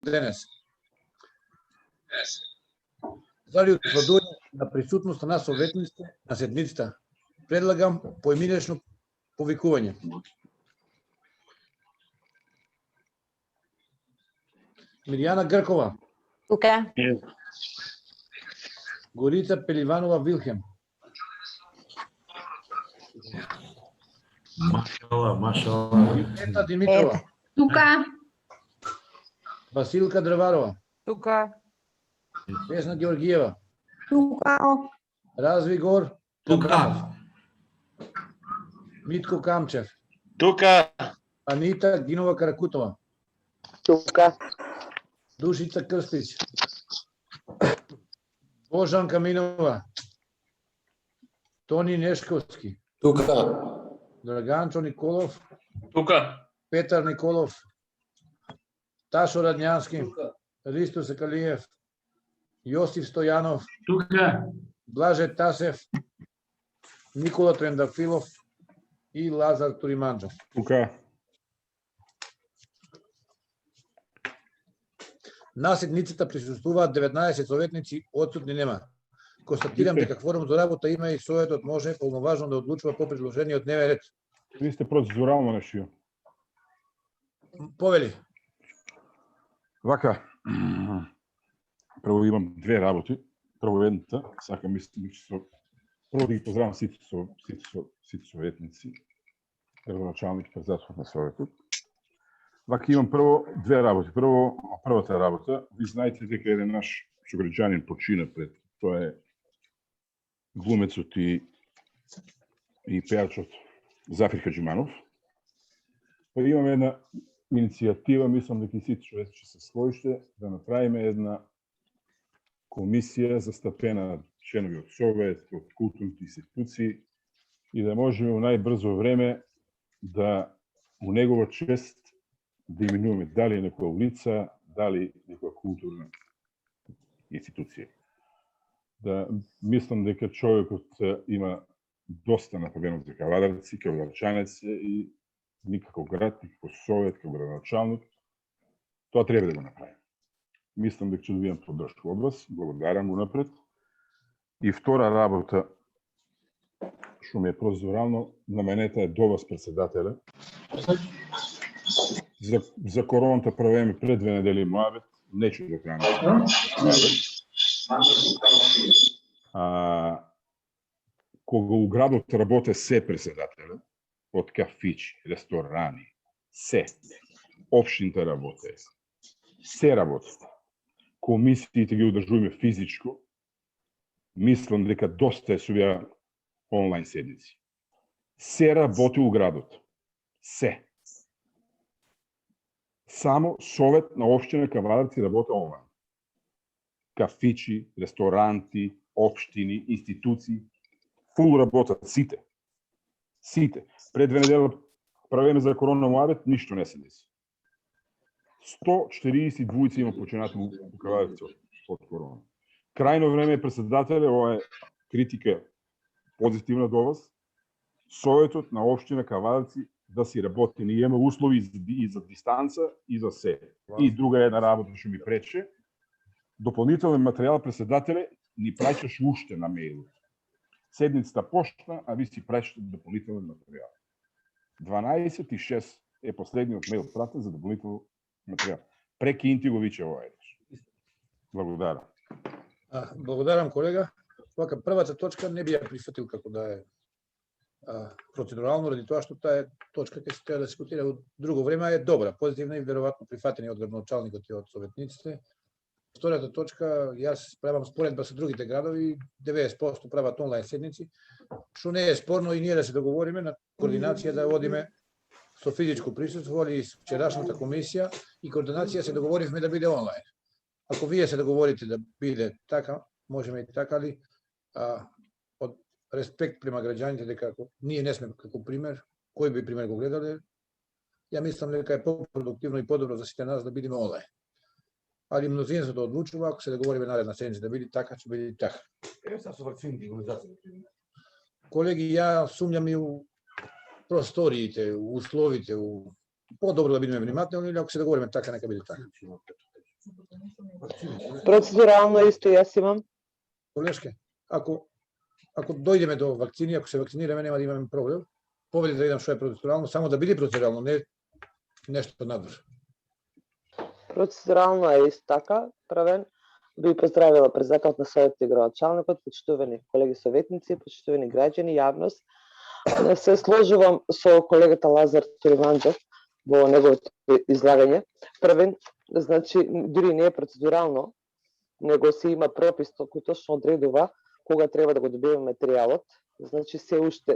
денес. Заради утврдување на присутноста на советниците на седмицата, предлагам поиминечно повикување. Миријана Гркова. Тука. Горица Пеливанова Вилхем. Машала. Ета Димитрова. Тука. Василка Дрварова. Тука. Весна Георгиева. Тука. Развигор. Тука. Митко Камчев. Тука. Анита Гинова Каракутова. Тука. Душица Крстич. Божан Каминова. Тони Нешковски. Тука. Драганчо Николов. Тука. Петар Николов. Ташо Радњански. Ристо Секалиев. Јосиф Стојанов. Тука. Блаже Тасев. Никола Трендафилов и Лазар Туриманджов. Тука. На седницата присуствуваат 19 советници, отсутни нема. Констатирам дека кворум за работа има и советот може полноважно да одлучува по предложениот дневен ред. Ви сте процедурално нешто. Повели. Вака, прво имам две работи. Прво едната, сакам мислам, че прво да ги поздравам сите советници, првоначалник председател на советот. Вака имам прво две работи. Првата работа, ви знаете дека еден наш сограѓанин почина пред, тоа е глумецот и пејачот Зафир Хаџиманов. Па имаме една иницијатива, мислам дека и сите човеци ќе се сложите, да направиме една комисија застапена членови од Совет, од културните институции и да можеме во најбрзо време да у негова чест да именуваме дали некоја улица, дали некоја културна институција. Да мислам дека човекот има доста нападено за Кавадарци, Кавадарчанец и никако град, никако совет, како градоначалник. Тоа треба да го направим. Мислам дека ќе добијам поддршка од вас, благодарам унапред. И втора работа, што ми е процедурално, наменета е до вас председателя. За короната правиме пред 2 недели моабет, нечу до крај на кога у градот работе се председателя, од кафичи, ресторани, се, општините работе, се работи. Комисиите ги одржуваме физичко, мислам дека доста е сувија онлайн седници. Се работи у градот. Се. Само совет на општина Кавадарци работи онлайн. Кафичи, ресторанти, општини, институции, фул работат сите. Сите. Пред 2 недели правиме за корона моабет, ништо не се деси. 142 има починати у Кавадарци од корона. Крајно време е председателе, ова е критика позитивна до вас. Советот на општина Кавадарци да си работи. Ние имаме услови и за дистанца и за се. И друга една работа што ми прече. Дополнителен материјал председателе ни праќаш уште на мејл. Седницата почна, а ви си праќате дополнителен материјал. 12:06 е последниот мејл пратен за дополнителен материјал. Прекинти го виче ова еднаш. Благодарам. Благодарам, колега. Вака првата точка не би ја прифатил како да е процедурално, ради тоа што таа точка ќе се треба да се дискутира во друго време, е добра, позитивна и веројатно прифатена од градоначалникот и од советниците. Втората точка, јас правам споредба со другите градови, 90% прават онлайн седници, што не е спорно и ние да се договориме на координација да водиме со физичко присуство, или вчерашната комисија и координација се договоривме да биде онлайн. Ако вие се договорите да биде така, можеме и така ли, од респект према граѓаните дека ние не сме како пример, кој би пример го гледале, ја мислам дека е по-продуктивно и подобро за сите нас да бидеме онлайн. Али мнозинството одлучува, ако се договориме наредна седница да биде така, ќе биде така. Са со вакцините и имунизацијата. Колеги, ја сумњам и у просториите, у условите, по-добро да бидеме внимателни, или ако се договориме така, нека биде така. Процедурално исто јас имам. Колешке, ако дојдеме до вакцини, ако се вакцинираме, нема да имаме проблем. Повеќе да видам што е процедурално, само да биде процедурално, не нешто надвор. Процедурално е исто така, правен. Би поздравила председателот на Советот и градоначалникот, почитувани колеги советници, почитувани граѓани, јавност. Се сложувам со колегата Лазар Ториманџев во неговото излагање. Првен, значи, дури не е процедурално, него се има пропис кој точно одредува кога треба да го добиваме материјалот. Значи, се уште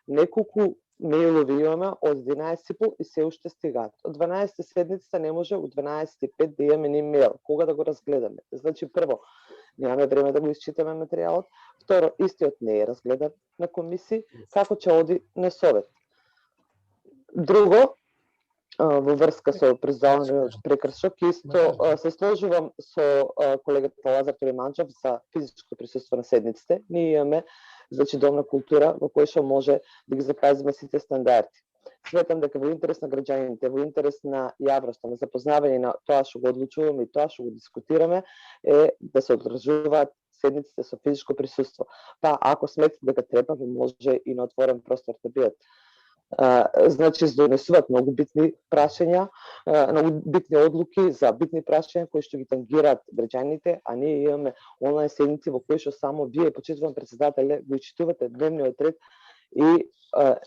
неколку мејлови имаме од 11:30 и се уште стигаат. Од 12 седмицата не може од 12:05 да имаме ни мејл, кога да го разгледаме. Значи, прво, немаме време да го исчитаме материјалот. Второ, истиот не е разгледан на комисии, како ќе оди на совет. Друго, во врска со презалниот прекршок, исто се сложувам со колегата Лазар Ториманџев за физичко присуство на седниците. Ние имаме, значи, домна култура во која што може да ги запазиме сите стандарди. Сметам дека во интерес на граѓаните, во интерес на јавноста, на запознавање на тоа што го одлучуваме и тоа што го дискутираме, е да се одржуваат седниците со физичко присуство. Па, ако сметате дека треба, може и на отворен простор да бидат. Значи, донесуваат многу битни прашања, многу битни одлуки за битни прашања кои што ги тангираат граѓаните, а ние имаме онлайн седници во кои што само вие, почитувам председателе, го читувате дневниот ред и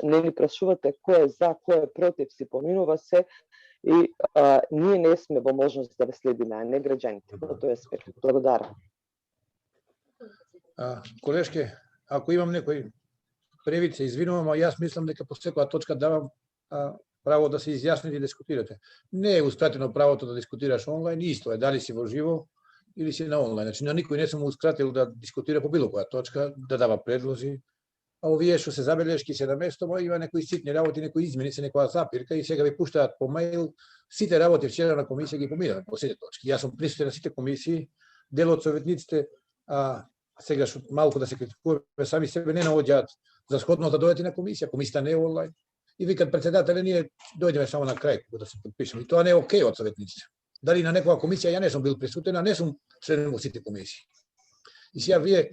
не ни прашувате кој е за, кој е против, си поминува се и ние не сме во можност да ве следиме, а не граѓаните. Во тој аспект. Благодарам. Колешке, ако имам некој превид, се извинувам, а јас мислам дека по секоја точка давам право да се изјасните и дискутирате. Не е ускратено правото да дискутираш онлайн, исто е дали си во живо или си на онлайн. Значи, на никој не сум ускратил да дискутира по било која точка, да дава предлози. А овие што се забелешки се на место, има некои ситни работи, некои измени, се некоја запирка и сега ви пуштаат по мејл. Сите работи вчера на комисија ги поминавме по сите точки. Јас сум присутен на сите комисии, дел од советниците, сега што малку да се критикуваме сами себе, не наоѓаат за сходно да дојдете на комисија, комисија не е онлайн. И викат председателе, ние дојдеме само на крај кога да се подпишеме. И тоа не е окей од советниците. Дали на некоја комисија ја не сум бил присутен, а не сум член во сите комисии. И сега вие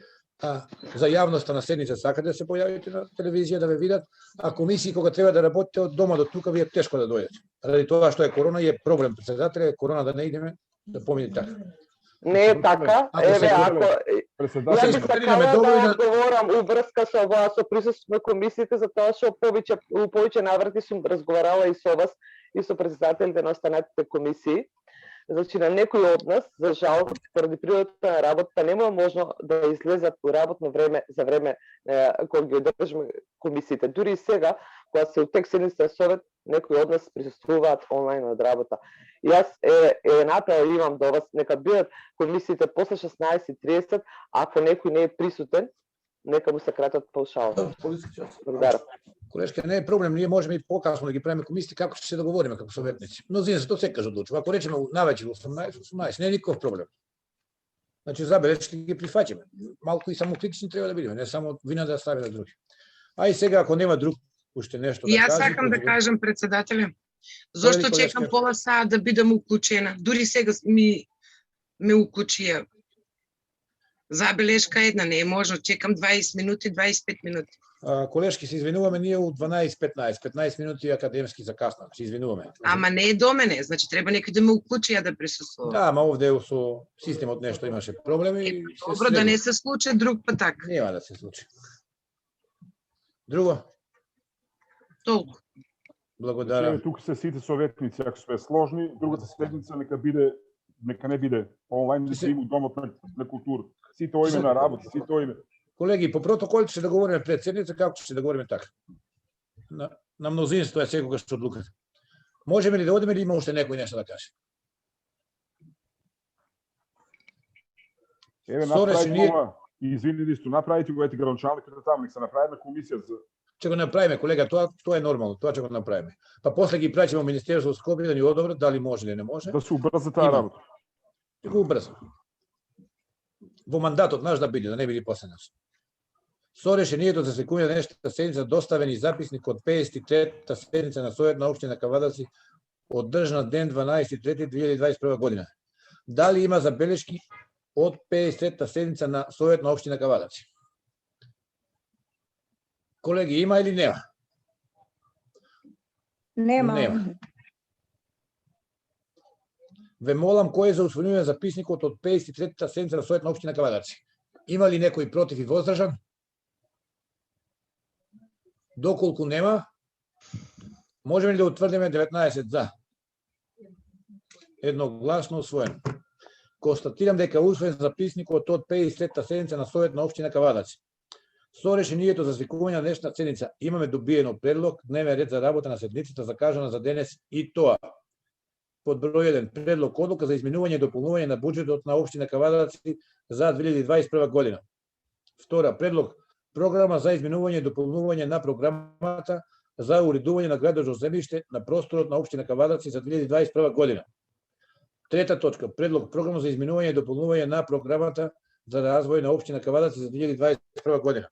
за јавноста на седница сакате да се појавите на телевизија да ве видат, а комисии кога треба да работите од дома до тука ви е тешко да дојдете. Ради тоа што е корона и е проблем председателе, корона да не идеме да помине така. Не е така. Еве, ако Јас би сакала да одговорам уврска со вас, со присуството на комисиите, за тоа што повеќе наврати сум разговарала и со вас и со председателите на останатите комисии. Значи, на некои од нас, за жал, поради природата на работата, нема можно да излезат во работно време за време кога ги одржаме комисиите. Дури и сега, кога се утек седниците на совет, некои од нас присуствуваат онлайн од работа. И јас апел имам до вас, нека бидат комисиите после 16:30, ако некој не е присутен, нека му се кратат паушалот. Благодарам. Колешке, не е проблем, ние можеме и покасно да ги правиме комисии како ќе се договориме како советници. Мнозинството секогаш одлучува. Ако речеме навечер 18, не е никаков проблем. Значи забелешки ги прифаќаме. Малку и самокритични треба да бидеме, не само вина да ставиме на други. А и сега ако нема друг уште нешто да кажи. Јас кажи, сакам да кажам председателе. Зошто чекам пола саат да бидам уклучена? Дури сега ме уклучија. Забелешка една, не е можно, чекам 20 минути, 25 минути. Колешки, се извинуваме, ние у 15 минути академски закаснаме, се извинуваме. Ама не е до мене, значи треба некој да ме уклучи ја да присуствувам. Да, ама овде со системот нешто имаше проблеми. Добро, да не се случи друг пат така. Нема да се случи. Друго? Толку. Благодарам. Тука се сите советници, ако сме сложни, другата седница нека не биде онлайн, да се има домот на култура. Сите оиме на работа, сите оиме. Колеги, по протокол ќе се договориме пред седница, како ќе се договориме така. На мнозинство е секогаш одлуката. Можеме ли да одиме или има уште некој нешто да каже? Еве, направите ова, извини исто, направите го ете гранчалникот таму, нека се направи на комисија за... Ќе го направиме, колега, тоа е нормално, тоа ќе го направиме. Па после ги прачиме во Министерството Скопје да ни одобрат дали може или не може. Да се убрза таа работа. Ќе го убрзам. Во мандатот наш да биде, да не биде после нас. Со решението за секуња денешната седница доставени записник од 53-та седница на Советот на општина Кавадарци одржана ден 12.3.2021 година. Дали има забелешки од 53-та седница на Совет на општина Кавадаци? Колеги, има или нема? Нема. Ве молам, кој е за усвојување записникот од 53-та седница на Совет на општина Кавадаци? Има ли некој против и воздржан? Доколку нема, можеме ли да утврдиме 19 за? Едногласно усвоено. Констатирам дека усвоен записникот од 53-та седница на Совет на општина Кавадаци. Со решението за свикување на днешна седница имаме добиено предлог, дневен ред за работа на седницата закажана за денес и тоа. Под број 1, предлог одлука за изменување и дополнување на буџетот на општина Кавадаци за 2021 година. Втора, предлог програма за изменување и дополнување на програмата за уредување на градожно земјиште на просторот на општина Кавадаци за 2021 година. Трета точка, предлог програма за изменување и дополнување на програмата за развој на општина Кавадаци за 2021 година.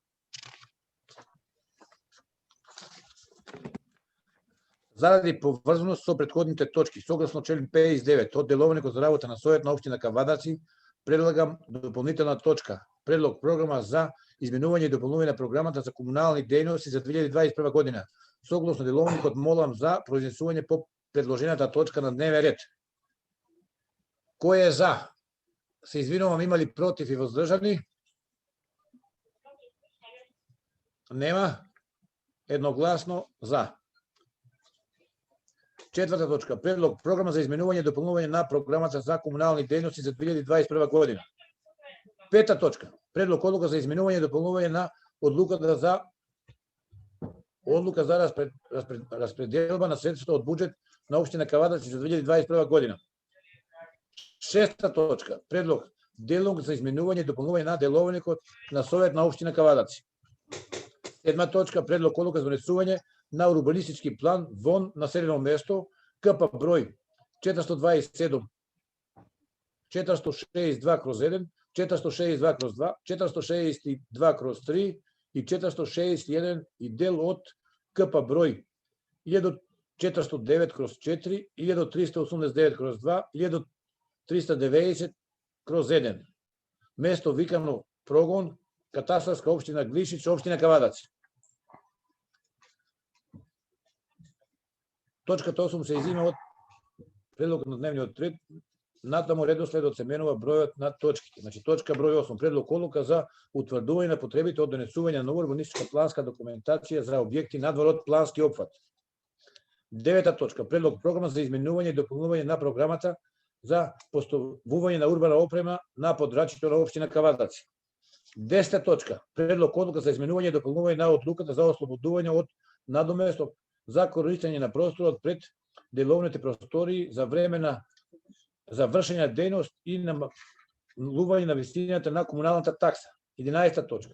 Заради поврзаност со претходните точки, согласно член 59 од Деловникот за работа на Совет на општина Кавадаци, предлагам дополнителна точка. Предлог програма за изменување и дополнување на програмата за комунални дејности за 2021 година. Согласно Деловникот молам за произнесување по предложената точка на дневен ред. Кој е за? Се извинувам, има ли против и воздржани? Нема. Едногласно за. Четврта точка. Предлог програма за изменување и дополнување на програмата за комунални дејности за 2021 година. Пета точка. Предлог одлука за изменување и дополнување на одлука за распределба на средствата од буџет на општина Кавадаци за 2021 година. Шеста точка. Предлог делог за изменување и дополнување на деловникот на Совет на општина Кавадаци. Седма точка. Предлог одлука за донесување на урбанистички план вон населено место КП број 427 462/1, 462/2, 462/3 и 461 и дел од КП број 1409/4, 1389/2, 1390/1. Место викано Прогон, катастарска општина Глишич, општина Кавадаци. Точката 8 се изима од предлогот на дневниот ред, натаму редоследот се менува бројот на точките. Значи, точка број 8, предлог одлука за утврдување на потребите од донесување на урбанистичка планска документација за објекти надвор од плански опфат. Девета точка, предлог програма за изменување и дополнување на програмата за поставување на урбана опрема на подрачјето на општина Кавадаци. 10 точка, предлог одлука за изменување и дополнување на одлуката за ослободување од надоместок за користење на просторот пред деловните простории за време на за вршење дејност и намалување на висината на комуналната такса. 11 точка.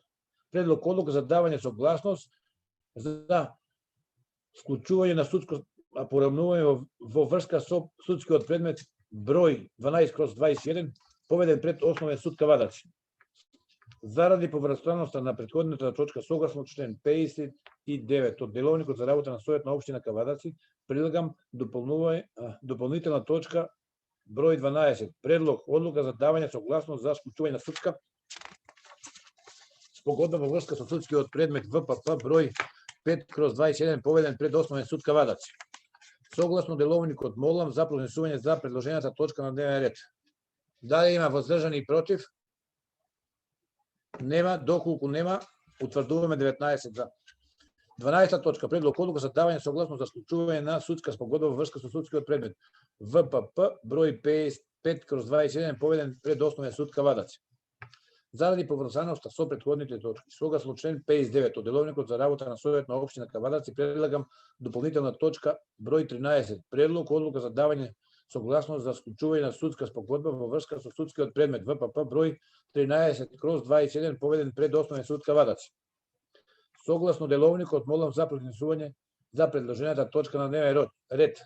Предлог одлука за давање согласност за склучување на судско поравнување во врска со судскиот предмет број 12/21 поведен пред Основен суд Кавадаци. Заради поврзаноста на претходната точка согласно член 59 од Деловникот за работа на Совет на општина Кавадаци, предлагам дополнителна точка број 12. Предлог одлука за давање согласност за склучување на судска спогодба во врска со судскиот предмет ВПП број 5/21 поведен пред Основен суд Кавадаци. Согласно Деловникот молам за произнесување за предложената точка на дневен ред. Дали има воздржани и против? Нема. Доколку нема, утврдуваме 19 за. 12 точка. Предлог одлука за давање согласност за склучување на судска спогодба во врска со судскиот предмет ВПП број 5/21 поведен пред Основен суд Кавадаци. Заради поврзаноста со претходните точки, согласно член 59 од Деловникот за работа на Совет на општина Кавадаци, предлагам дополнителна точка број 13. Предлог одлука за давање согласност за склучување на судска спогодба во врска со судскиот предмет ВПП број 13/21 поведен пред Основен суд Кавадаци. Согласно Деловникот молам за произнесување за предложената точка на дневен ред.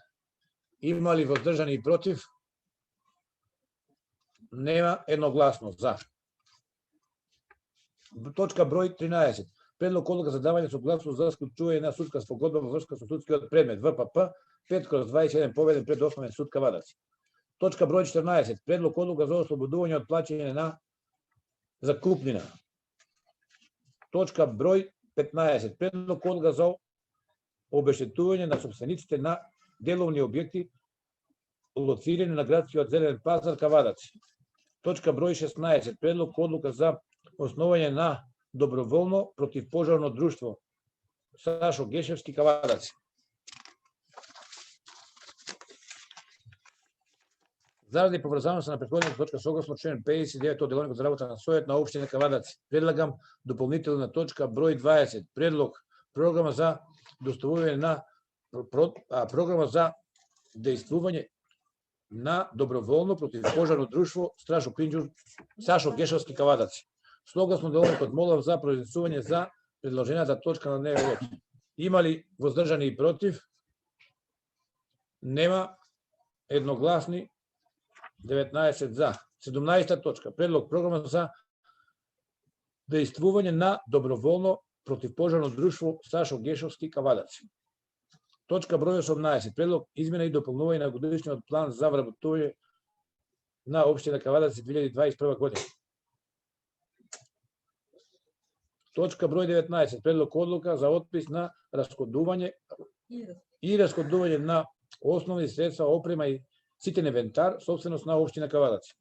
Има ли воздржани и против? Нема. Едногласно за. Точка број 13. Предлог одлука за давање согласност за склучување на судска спогодба во врска со судскиот предмет ВПП 5/21 поведен пред Основен суд Кавадаци. Точка број 14. Предлог одлука за ослободување од плаќање на закупнина. Точка број 15. Предлог одлука за обештетување на собствениците на деловни објекти лоцирани на градскиот зелен пазар Кавадаци. Точка број 16. Предлог одлука за основање на доброволно противпожарно друштво Сашо Гешевски Кавадаци. Заради поврзаност на претходната точка согласно член 59 од Деловникот за работа на Совет на општина Кавадаци, предлагам дополнителна точка број 20. Предлог програма за доставување на програма за дејствување на доброволно противпожарно друштво Сашо Гешевски Кавадаци. Согласно Деловникот молам за произнесување за предложената точка на дневен ред. Има ли воздржани и против? Нема. Едногласни 19 за. 17 точка. Предлог програма за дејствување на доброволно противпожарно друштво Сашо Гешевски Кавадаци. Точка број 18. Предлог измена и дополнување на годишниот план за вработување на општина Кавадаци 2021 година. Точка број 19. Предлог одлука за отпис на расходување на основни средства, опрема и ситен инвентар, собственост на општина Кавадаци.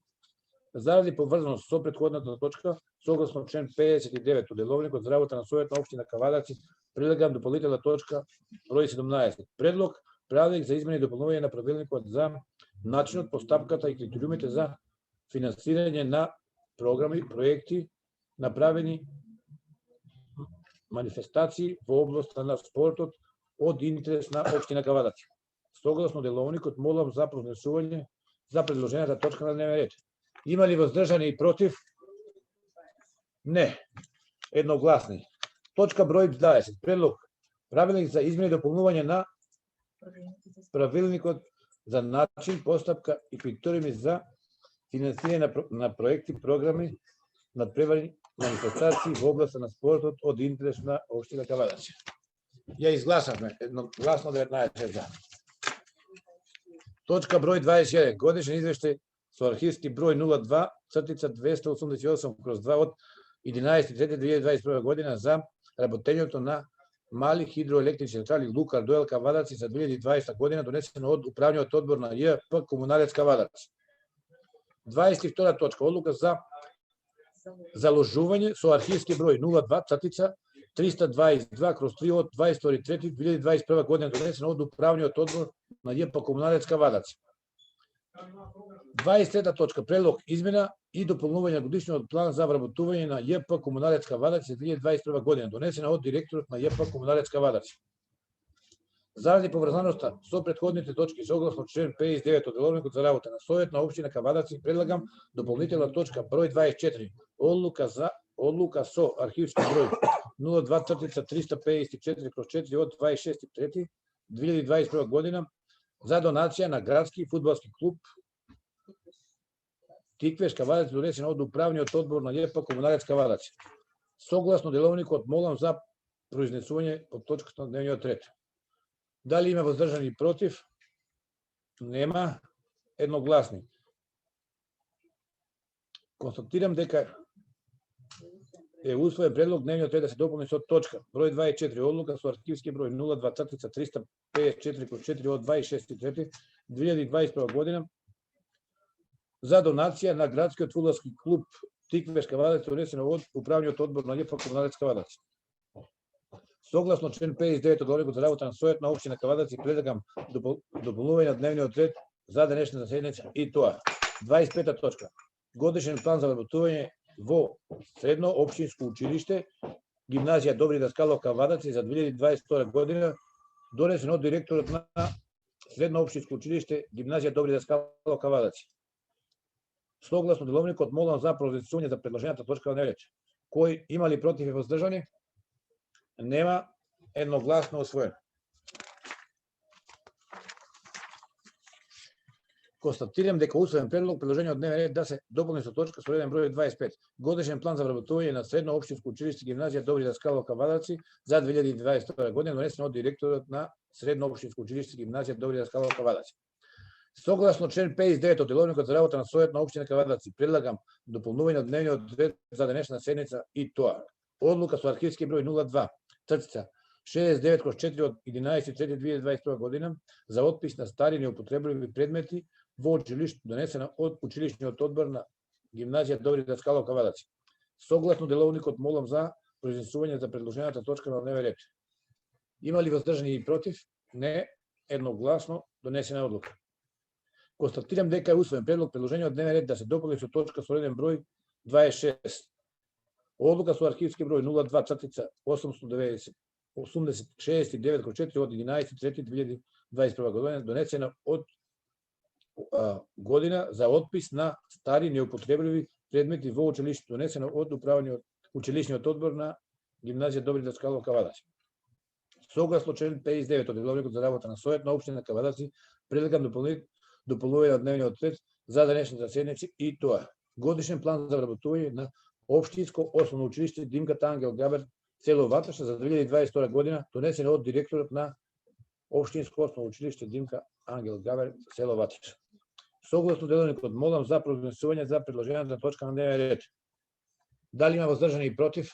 Заради поврзаност со претходната точка, согласно член 59 од Деловникот за работа на Совет на општина Кавадаци, предлагам дополнителна точка број 17. Предлог правилник за измени и дополнување на правилникот за начинот, постапката и критериумите за финансирање на програми, проекти, направени манифестации во областа на спортот од интерес на општина Кавадаци. Согласно Деловникот молам за произнесување за предложената точка на дневен ред. Има ли воздржани и против? Не. Едногласни. Точка број 20. Предлог правилник за измени и дополнување на правилникот за начин, постапка и критериуми за финансирање на проекти, програми, надпревари, манифестации во областа на спортот од интерес на општина Кавадаци. Ја изгласавме едногласно 19 за. Точка број 21. Годишен извештај со архивски број 02/288/2 од 11.3.2021 година за работењето на мали хидроелектрични централи Лукар Доел Кавадаци за 2020 година, донесено од Управниот одбор на ЈП Комуналец Кавадаци. 22 точка. Одлука за заложување со архивски број 02/322/3 од 22.3.2021 година, донесено од Управниот одбор на ЈП Комуналец Кавадаци. 23 точка. Предлог измена и дополнување на годишниот план за вработување на ЈП Комуналец Кавадаци 2021 година, донесена од директорот на ЈП Комуналец Кавадаци. Заради поврзаноста со претходните точки, согласно член 59 од Деловникот за работа на Совет на општина Кавадаци, предлагам дополнителна точка број 24. Одлука со архивски број 02/354/4 од 26.3.2021 година за донација на градски фудбалски клуб Тиквеш Кавадаци, донесено од Управниот одбор на ЈП Комуналец Кавадаци. Согласно Деловникот молам за произнесување по точката на дневниот ред. Дали има воздржани и против? Нема. Едногласни. Констатирам дека е усвоен предлог дневниот ред да се дополни со точка број 24. Одлука со архивски број 02/354/4 од 26.3.2021 година за донација на градскиот фудбалски клуб Тиквеш Кавадаци, донесено од Управниот одбор на ЈП Комуналец Кавадаци. Согласно член 59 од Деловникот за работа на Совет на општина Кавадаци, предлагам дополнување на дневниот ред за денешната седница и тоа. 25 точка. Годишен план за вработување во Средно општинско училиште Гимназија Добри Даскалов Кавадаци за 2022 година, донесен од директорот на Средно општинско училиште Гимназија Добри Даскалов Кавадаци. Согласно Деловникот молам за произнесување за предложената точка на дневен ред. Кој има ли против и воздржани? Нема. Едногласно усвоено. Констатирам дека усвоен предлог предложење од дневен ред да се дополни со точка со реден број 25. Годишен план за вработување на Средно општинско училиште Гимназија Добри Даскалов Кавадаци за 2022 година, донесен од директорот на Средно општинско училиште Гимназија Добри Даскалов Кавадаци. Согласно член 59 од Деловникот за работа на Советот на општина Кавадаци, предлагам дополнување од дневниот ред за денешна седница и тоа. Одлука со архивски број 02/69/4 од 11.3.2021 година за отпис на стари неупотребливи предмети во училиште донесена од училишниот одбор на Гимназија Добри Даскалов Кавадаци. Согласно Деловникот молам за произнесување за предложената точка на дневен ред. Има ли воздржани и против? Не, едногласно донесена одлука. Констатирам дека е усвоен предлог предложение од дневен ред да се дополни со точка со реден број 26. Одлука со архивски број 02/889/4 од 11.3.2021 година донесена од година за отпис на стари неупотребливи предмети во училиште донесена од училишниот одбор на Гимназија Добри Даскалов Кавадаци. Согласно член 59 од Деловникот за работа на Советот на општина Кавадаци, предлагам дополнување од дневниот ред за денешната седница и тоа. Годишен план за вработување на општинско основно училиште Димката Ангел Габер село Ваташа за 2022 година донесена од директорот на општинско основно училиште Димка Ангел Габер село Ваташа. Согласно Деловникот молам за произнесување за предложената точка на дневен ред. Дали има воздржани и против?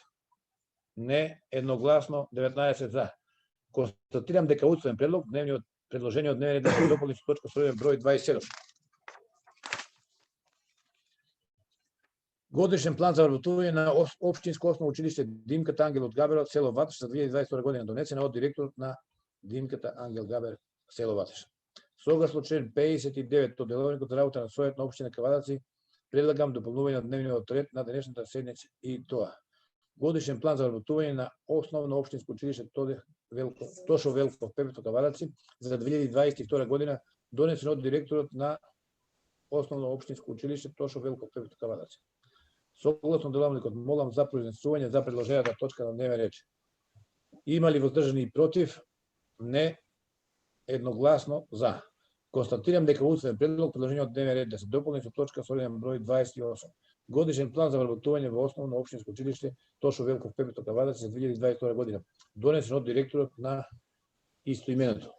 Не, едногласно 19 за. Констатирам дека усвоен предлог предложение од дневен ред да се дополни со точка со број 27. Годишен план за вработување на општинско основно училиште Димката Ангел од Габер село Ваташ за 2022 година донесена од директорот на Димката Ангел Габер село Ваташ. Согласно член 59 од Деловникот за работа на Советот на општина Кавадаци, предлагам дополнување од дневниот ред на денешната седница и тоа. Годишен план за вработување на основно општинско училиште Тошо Велков Пепето Кавадаци за 2022 година донесен од директорот на основно општинско училиште Тошо Велков Пепето Кавадаци. Согласно Деловникот молам за произнесување за предложената точка на дневен ред. Има ли воздржани и против? Не, едногласно за. Констатирам дека усвоен предлог предложение од дневен ред да се дополни со точка со реден број 28. Годишен план за вработување во основно општинско училиште Тошо Велков Пепето Кавадаци за 2022 година донесен од директорот на истоименото.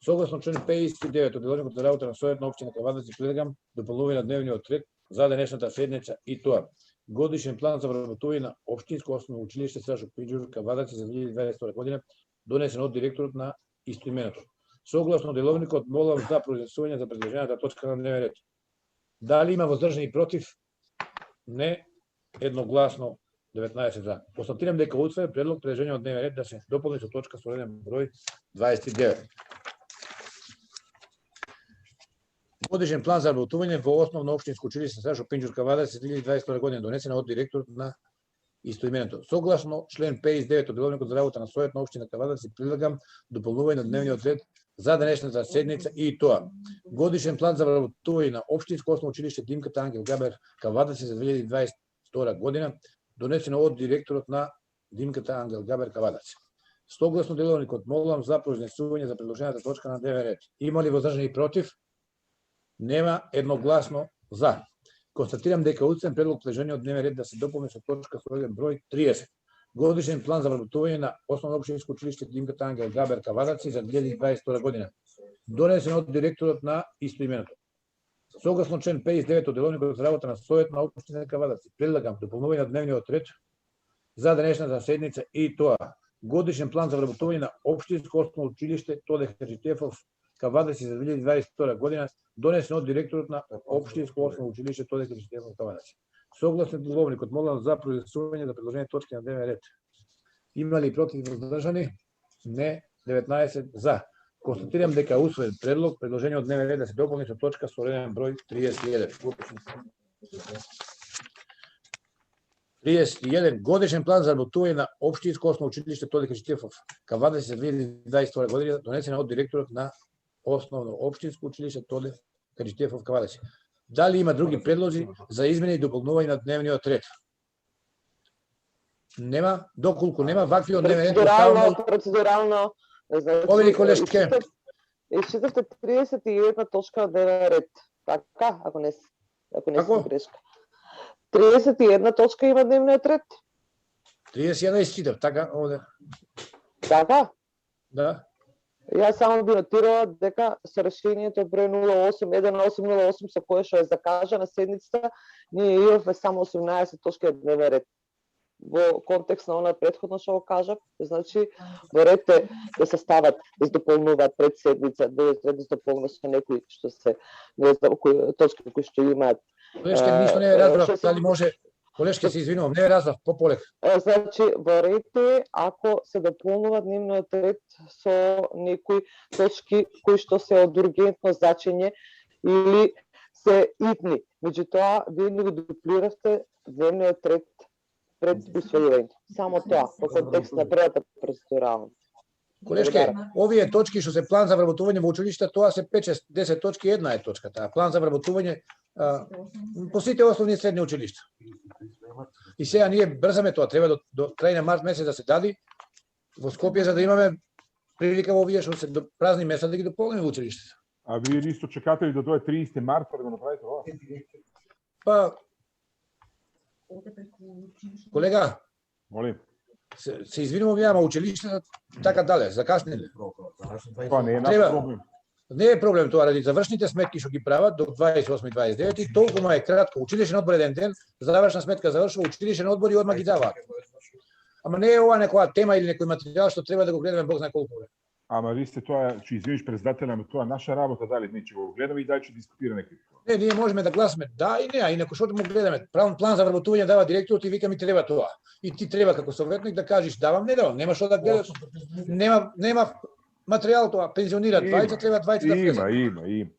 Согласно член 59 од Деловникот за работа на Советот на општина Кавадаци предлагам дополнување на дневниот ред за денешната седница и тоа. Годишен план за вработување на општинско основно училиште Сашо Пинџур Кавадаци за 2022 година донесен од директорот на истоименото. Согласно Деловникот молам за произнесување за предложената точка на дневен ред. Дали има воздржани и против? Не, едногласно 19 за. Констатирам дека усвоен предлог предложение од дневен ред да се дополни со точка со реден број 29. Годишен план за вработување во основно општинско училиште Сашо Пинџур Кавадаци за 2022 година донесена од директорот на истоименото. Согласно член 59 од Деловникот за работа на Советот на општина Кавадаци предлагам дополнување на дневниот ред за денешната седница и тоа. Годишен план за вработување на општинско основно училиште Димката Ангел Габер Кавадаци за 2022 година донесено од директорот на Димката Ангел Габер Кавадаци. Согласно Деловникот молам за произнесување за предложената точка на дневен ред. Има ли воздржани и против? Нема, едногласно за. Констатирам дека усвоен предлог предложение од дневен ред да се дополни со точка со реден број 30. Годишен план за вработување на основно општинско училиште Димката Ангел Габер Кавадаци за 2022 година донесен од директорот на истоименото. Согласно член 59 од Деловникот за работа на Советот на општина Кавадаци предлагам дополнување на дневниот ред за денешната седница и тоа. Годишен план за вработување на општинско основно училиште Тоде Хаджитефов Кавадаци за 2022 година донесен од директорот на општинско основно училиште Тоде Хаджитефов Кавадаци. Согласно Деловникот молам за произнесување за предложени точки на дневен ред. Има ли против воздржани? Не, 19 за. Констатирам дека усвоен предлог предложение од дневен ред да се дополни со точка со реден број 31. 31. Годишен план за вработување на општинско основно училиште Тоде Хаджитефов Кавадаци за 2022 година донесена од директорот на основно општинско училиште Тоде Хаджитефов Кавадаци. Дали има други предлози за измени и дополнување на дневниот ред? Нема, доколку нема вакви од дневен ред Процедурално, значи, Повели колешке. Изчитавте 31 точка од дневен ред. Така, ако не се грешка. 31 точка има дневниот ред. 31 изчитав, така овде. Така? Да. Јас само би нотирала дека со решението број 081808 со кое што е закажана седницата, ние имавме само 18 точки од дневен ред. Во контекст на она претходно што го кажав, значи во ред е да се стават, да се дополнуваат пред седница, да се дополнува со некои што се, не знам, кои точки кои што имаат. Колешке, ништо не разбрав, дали може, колешке се извинувам, не разбрав, пополек. Значи, во ред е ако се дополнува дневниот ред со некои точки кои што се од ургентно значење или се итни. Меѓутоа, вие не го дуплиравте дневниот ред пред усвојувањето. Само тоа, во контекст на првата процедурална. Колешке, овие точки што се план за вработување во училишта, тоа се 5-10 точки, една е точката. План за вработување по сите основни и средни училишта. И сега ние брзаме тоа, треба до крај на март месец да се дади во Скопје за да имаме прилика во овие што се празни места да ги дополниме во училиштата. А вие исто чекате ли да дое 30 март да го направите ова? Па колега, Молим. се извинувам ја, ама училиштата така дале, закаснеле. Тоа не е наш Треба- проблем. Не е проблем тоа, ради завршните сметки што ги прават до 28-29 и толку е кратко. Училишен одбор еден ден, завршна сметка завршува, училишен одбор и одма ги даваат. Ама не е ова некоја тема или некој материјал што треба да го гледаме Бог знае колку време. Ама ви сте тоа, ќе извиниш председателя, ама тоа наша работа дали не ќе го гледаме и дали ќе дискутира некој. Не, ние можеме да гласаме да и не, а инаку што да му гледаме. План за вработување дава директорот и вика ми треба тоа. И ти треба како советник да кажеш давам, не давам, нема што да гледаш. Нема материјал тоа, пензионираат двајца, треба двајца да влезат.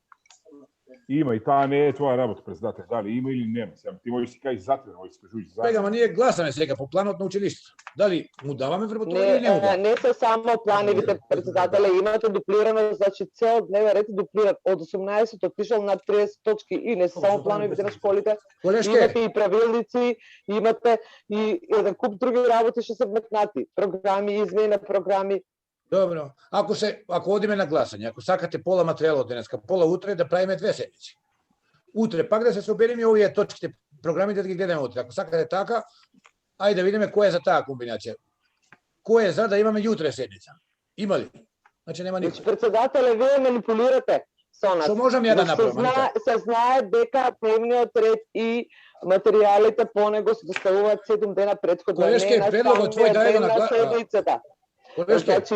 Има и таа не е тоа работа, председател, дали има или нема. Сега ти можеш да си кажеш затвор, можеш да си кажеш затвор. Сега, ма ние гласаме сега по планот на училиштето. Дали му даваме вработување или не му даваме? Не се само планевите, председателе, имате дуплирано, значи цел дневен ред дуплират од 18 отишол на 30 точки и не се само плановите на школите, Колешке, имате и правилници, имате и еден куп други работи што се вметнати, програми, измени на програми. добро. Ако одиме на гласање, ако сакате пола материјалот денеска, пола утре да правиме 2 седмици. Утре пак да се собереме и овие точките, програмите да ги гледаме утре. Ако сакате така, ајде да видиме кој е за таа комбинација. Кој е за да имаме јутре седница? Има ли? Значи нема Значи, никој. председателе, вие манипулирате со нас. Што можам ја да направам? Анита? Се знае дека дневниот ред и материјалите по него се доставуваат 7 дена претходно. Колешке, не на предлогот твој самиот дај го ден на на седницата. Колешке, Значи,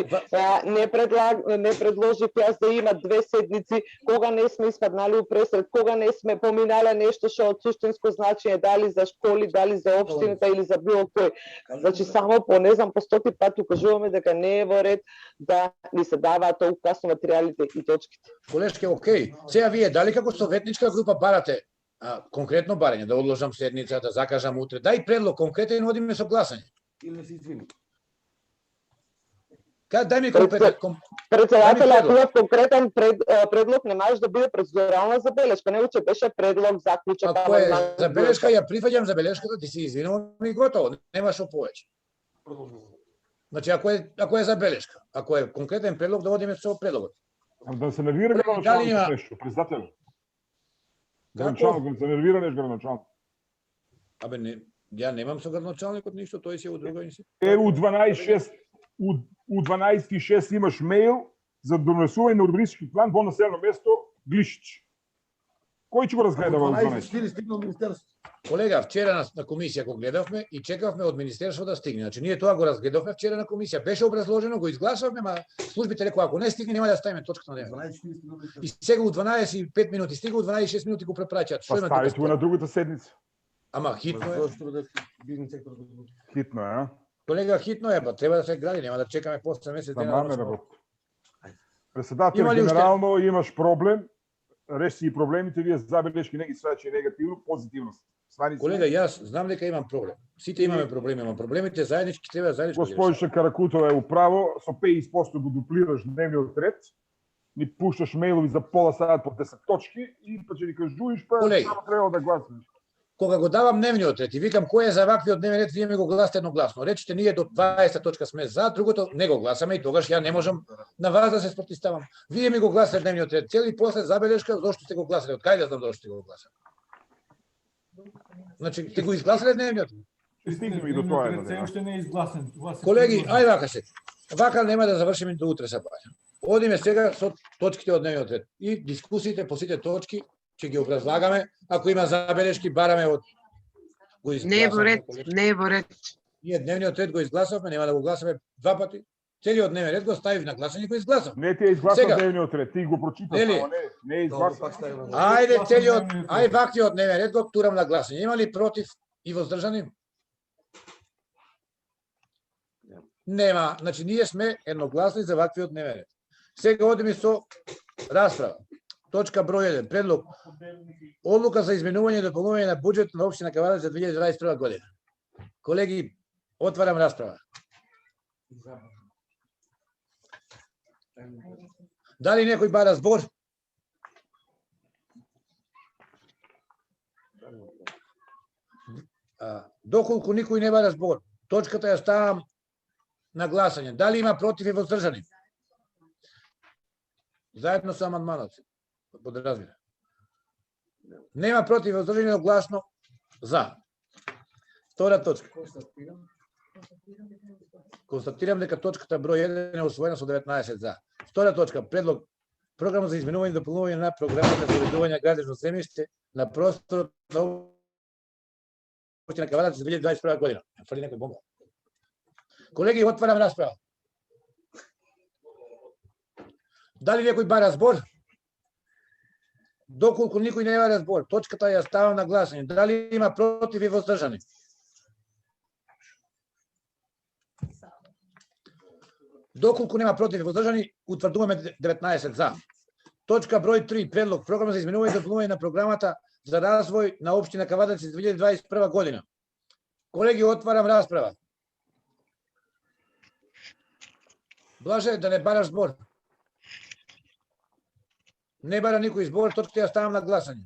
не предложив јас да има 2 седници, кога не сме испаднали у пресред, кога не сме поминале нешто што од суштинско значење, дали за школи, дали за општината или за било кој. Значи, само по, не знам, по 100 пат укажуваме дека не е во ред да ни се даваат толку касно материјалите и точките. Колешке, окей. Сега вие дали како советничка група барате конкретно барање, да одложам седница, да закажам утре, дај предлог конкретен и одиме со гласање. Или се извини. Дај ми конкретен. Председателя, ако имав конкретен предлог, не може да биде процедурална забелешка, него че беше предлог, заклучок, Ако е забелешка, ја прифаќам забелешката, ти се извинувам и готово, нема што повеќе. Значи ако е забелешка, ако е конкретен предлог да одиме со предлогот. Да се нервира градоначалникот нешто, председател. Градоначалникот, се нервира нешто градоначалник. Абе не, ја немам со градоначалникот ништо, тој си е од друга институција. У 12.6 имаш мејл за донесување на урбанистички план во населено место Глишич. Кој ќе го разгледа во 12? Стигнал министерство. Колега, вчера на комисија го гледавме и чекавме од министерство да стигне. Значи ние тоа го разгледавме вчера на комисија. Беше образложено, го изгласавме, ма службите рекоа ако не стигне нема да ставиме точката на дневен ред. И сега у 12:05 минути стига, у 12:06 минути го препраќаат. Што Па има ставите тука? го на другата седница. Ама хитно е. Зошто да бизнес сектор да го Хитно е, а? Колега, хитно е, ба треба да се гради, нема да чекаме после месец За дена. маме работа. Председател, Има ли уште? генерално имаш проблем, реши и проблемите, вие забелешки не ги сваќате негативно, позитивно. Свани Колега, јас знам дека имам проблем. Сите имаме проблеми, ама проблемите заеднички треба заеднички. да ги решаваме. Госпожица Каракутова е управо, со 50% го дуплираш дневниот ред, ни пушташ мејлови за пола саат по 10 точки и па ќе ни кажуиш, па Колеги. само треба да гласаш. Кога го давам дневниот ред и викам кој е за ваквиот дневен ред, вие ми го гласате едногласно. Речете ние до 20 точка сме за, другото не го гласаме и тогаш ја не можам на вас да се спротивставам. Вие ми го гласате дневниот ред, цели после забелешка зошто сте го гласале, од кај да знам зошто сте го гласале. Значи, ти го изгласале дневниот ред. Ќе стигнеме и до тоа едно Се ден. уште не е изгласен. Това се Колеги, ај вака се. Вака нема да завршиме до утре сабота. Одиме сега со точките од дневниот ред. И дискусиите по сите точки ќе ги образлагаме. Ако има забелешки, бараме од го Не е во ред, изгласавме. не е во ред. Ние дневниот ред го изгласавме, нема да го гласаме два пати. Целиот дневен ред го ставив на гласање и го изгласав. Не ти е изгласал Сега. дневниот ред, ти го прочита, Нели? само не е изгласал. Ајде целиот, ај ваквиот дневен ред го турам на гласање. Има ли против и воздржани? Нема. Значи ние сме едногласни за ваквиот дневен ред. Сега одиме со расправа. Точка број 1. Предлог одлука за изменување и дополнување на буџет на општина Кавадар за 2021 година. Колеги, отварам расправа. Дали некој бара збор? Доколку никој не бара збор, точката ја ставам на гласање. Дали има против и воздржани? Заедно со амандманот. Подразбира. Нема против и воздржани, едногласно за. Втора точка. Констатирам дека точката број 1 е усвоена со 19 за. Втора точка, предлог програма за изменување и дополнување на програмата за уредување градежно земјиште на просторот на општина Кавадар за 2021 година. Фали некој бомба. Колеги, отварам расправа. Дали некој бара збор? Доколку никој не бара збор, точката ја ставам на гласање. Дали има против и воздржани? Доколку нема против и воздржани, утврдуваме 19 за. Точка број 3, предлог програма за изменување и дополнување на програмата за развој на општина Кавадар за 2021 година. Колеги, отварам расправа. Блаже, да не бараш збор. Не бара никој збор, точката ја ставам на гласање.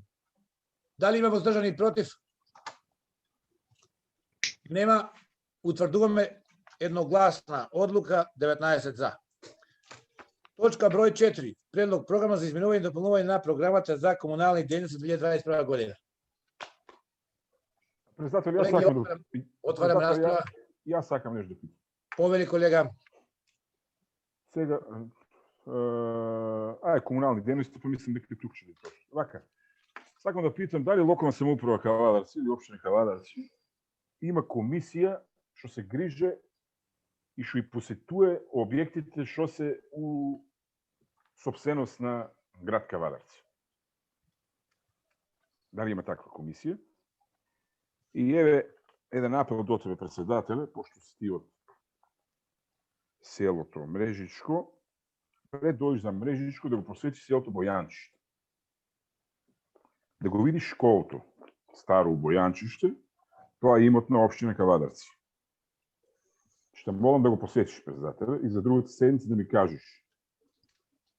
Дали има воздржани и против? Нема. Утврдуваме едногласна одлука 19 за. Точка број 4. Предлог програма за изменување и дополнување на програмата за комунални дејности 2021 година. Председател, јас Колеги, сакам да... Отварам Председател, расправа. Јас сакам нешто да питам. Повели колега. Сега, комунални дејности, помислам дека тук ќе да. Вака. Сакам да питам дали локална самоуправа Кавадарци или општина Кавадарци има комисија што се грижи и што и посетува објектите што се у собственост на град Кавадарци. Дали има таква комисија? И еве еден апел до тебе, председателе, пошто си ти од селото Мрежичко, пред дојдеш за Мрежичко да го посетиш селото Бојанчиште. Да го видиш школото, старо Бојанчиште, тоа е имот на општина Кавадарци. Ще молам да го посетиш, председателе, и за другата седмица да ми кажеш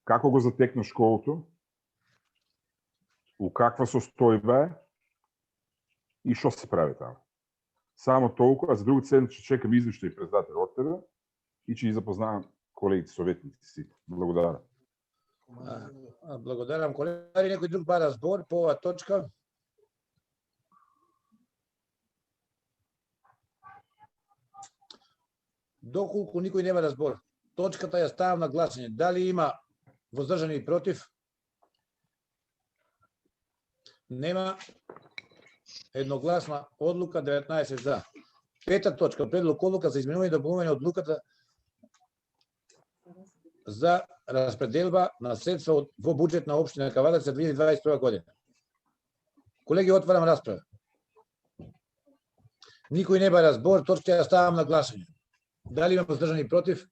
како го затекна школото, у каква состојба е и што се прави таму. Само толку, а за другата седмица ќе чекам извештај, председател, од тебе и ќе ги запознавам колегите советници си. Благодарам. Благодарам, колеги. Некој друг бара збор по оваа точка? Доколку никој нема разбор, точката ја ставам на гласање. Дали има воздржани и против? Нема. Едногласна одлука 19 за. Пета точка, предлог одлука за изменување и дополнување одлуката за распределба на средства во буџет на општина Кавадар за 2021 година. Колеги, отварам расправа. Никој не бара збор, точка ја ставам на гласање. Дали има воздржани и против?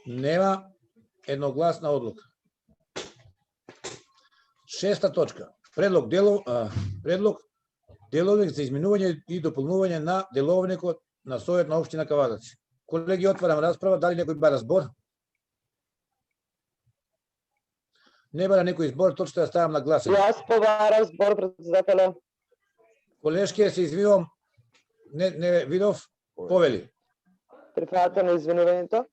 Нема. Едногласна одлука. Шеста точка. Предлог деловник за изменување и дополнување на деловникот на Совет на општина Кавадарци. Колеги, отварам расправа. Дали некој бара збор? Не бара некој збор, точно ја ставам на гласање. Јас побарам збор, председателе. Колешки, се извинувам, не видов, повели. Прифатено извинувањето.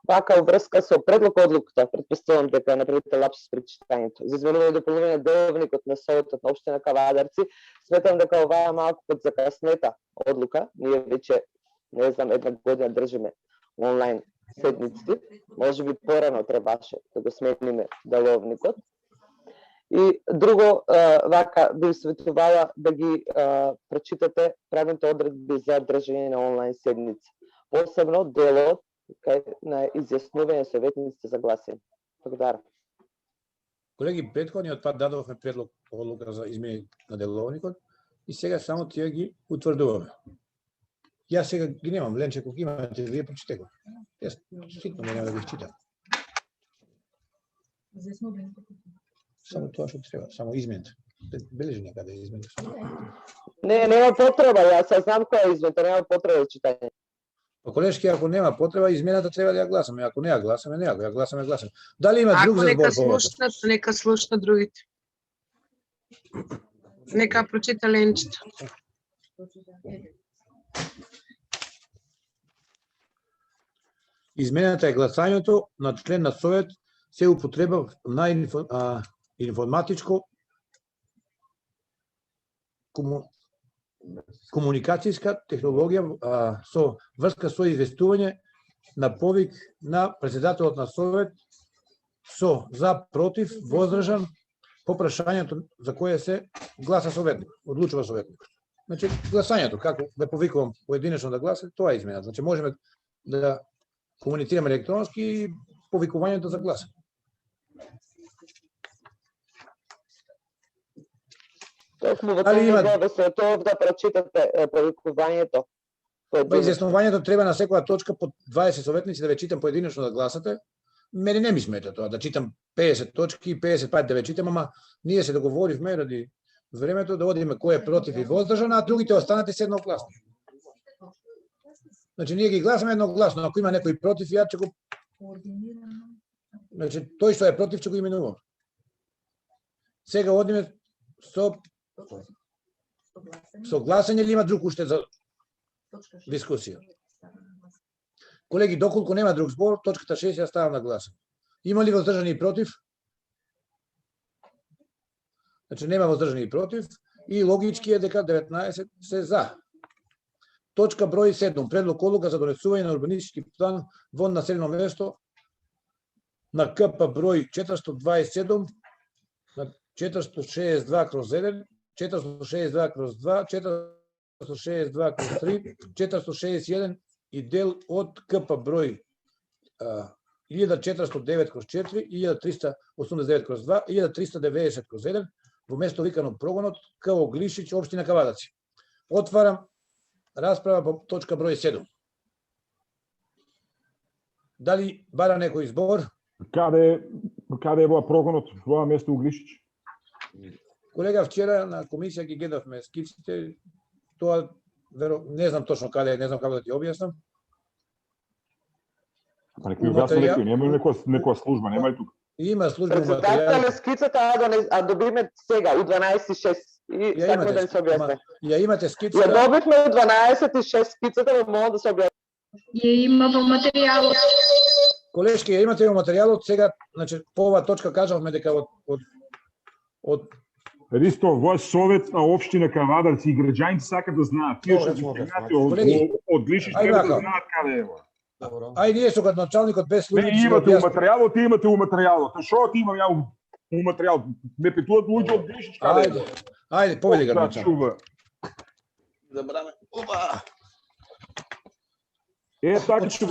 Вака, врска со предлог одлуката, претпоставувам дека направите лапсус при читањето. За изменување и дополнување деловникот на Советот на општина Кавадарци, сметам дека оваа малку подзакаснета одлука, ние веќе не знам, една година држиме онлайн седници, може би порано требаше да го смениме деловникот. И друго, вака би светувала да ги прочитате правните одредби за држање на онлайн седници. Посебно делот на изјаснување советниците за гласање. Благодарам. Колеги, претходниот пат дадовме предлог одлука за измени на деловникот и сега само тие ги утврдуваме. Јас сега ги немам, Ленче, кога имате, вие прочитете го. Јас ситно нема да ги читам. Само тоа што треба, само измените. Бележи некаде измените. Не, нема потреба, јас знам која е измета, нема потреба за читање. Па колешки, ако нема потреба, измената треба да ја гласаме. Ако не ја гласаме, не ја гласаме, гласаме. Дали има друг Ако за нека збор? нека слушнат другите. Нека прочита Ленчето. Измената е гласањето на член на совет се употреба на информатичко комуникацијска технологија со врска со известување на повик на председателот на совет со за, против, воздржан по прашањето за кое се гласа советник, одлучува советникот. Значи, гласањето, како да повикувам поединечно да гласа, тоа е измената. Значи, можеме да комуницираме електронски и повикувањето за гласа. Токму во Дали има- тоа да прочитате повикувањето. Па изјаснувањето треба на секоја точка по 20 советници да ве читам поединечно да гласате. Мене не ми смета тоа, да читам 50 точки и 55 да ве читам, ама ние се договоривме ради времето да одиме кој е против и воздржан, а другите останати се едногласно. Значи ние ги гласаме едногласно, ако има некој против, ја ќе го Значи тој што е против ќе го именувам. Сега одиме со гласање или има друг уште за дискусија? Колеги, доколку нема друг збор, точката 6 ја ставам на гласање. Има ли воздржани и против? Значи нема воздржани и против и логички е дека 19 се за. Точка број 7. Предлог одлука за донесување на урбанистички план во населено место на КП број 427 на 462/1, 462/2, 462/3, 461 и дел од КП број 1409/4, 1389/2, 1390/1 во место викано Прогонот, КО Глишич, општина Кавадаци. Отварам расправа по точка број 7. Дали бара некој збор? Каде е во Прогонот, во место Углишич? Колега, вчера на комисија ги гледавме скиците, тоа не знам точно каде, не знам како да ти објаснам. Па некој објасни некој, нема некоја служба, нема ли тука? Има служба Председателе, скицата а добиме сега у 12:06 и сакаме да ни се објасне. Ја имате Ја скицата, добивме у 12:06 скицата, но мога да се објасни. Ја има во материјалот. колешки, ја имате во материјалот, сега, значи, по оваа точка кажавме дека од Ристо, во совет на општина Кавадарци и граѓаните сакаат да знаат. Тие што Добро, се колеги. од Глишич Ајде треба да вака. знаат каде е во. ај ние со градоначалникот без Не, служби ќе имате у објасним. материјалот, имате у материјалот. А што ти имам ја у материјалот? Ме питуваат луѓе од Глишич каде е. Ајде, повели Да, градоначалник. чува. Забраме. Опа. Така ќе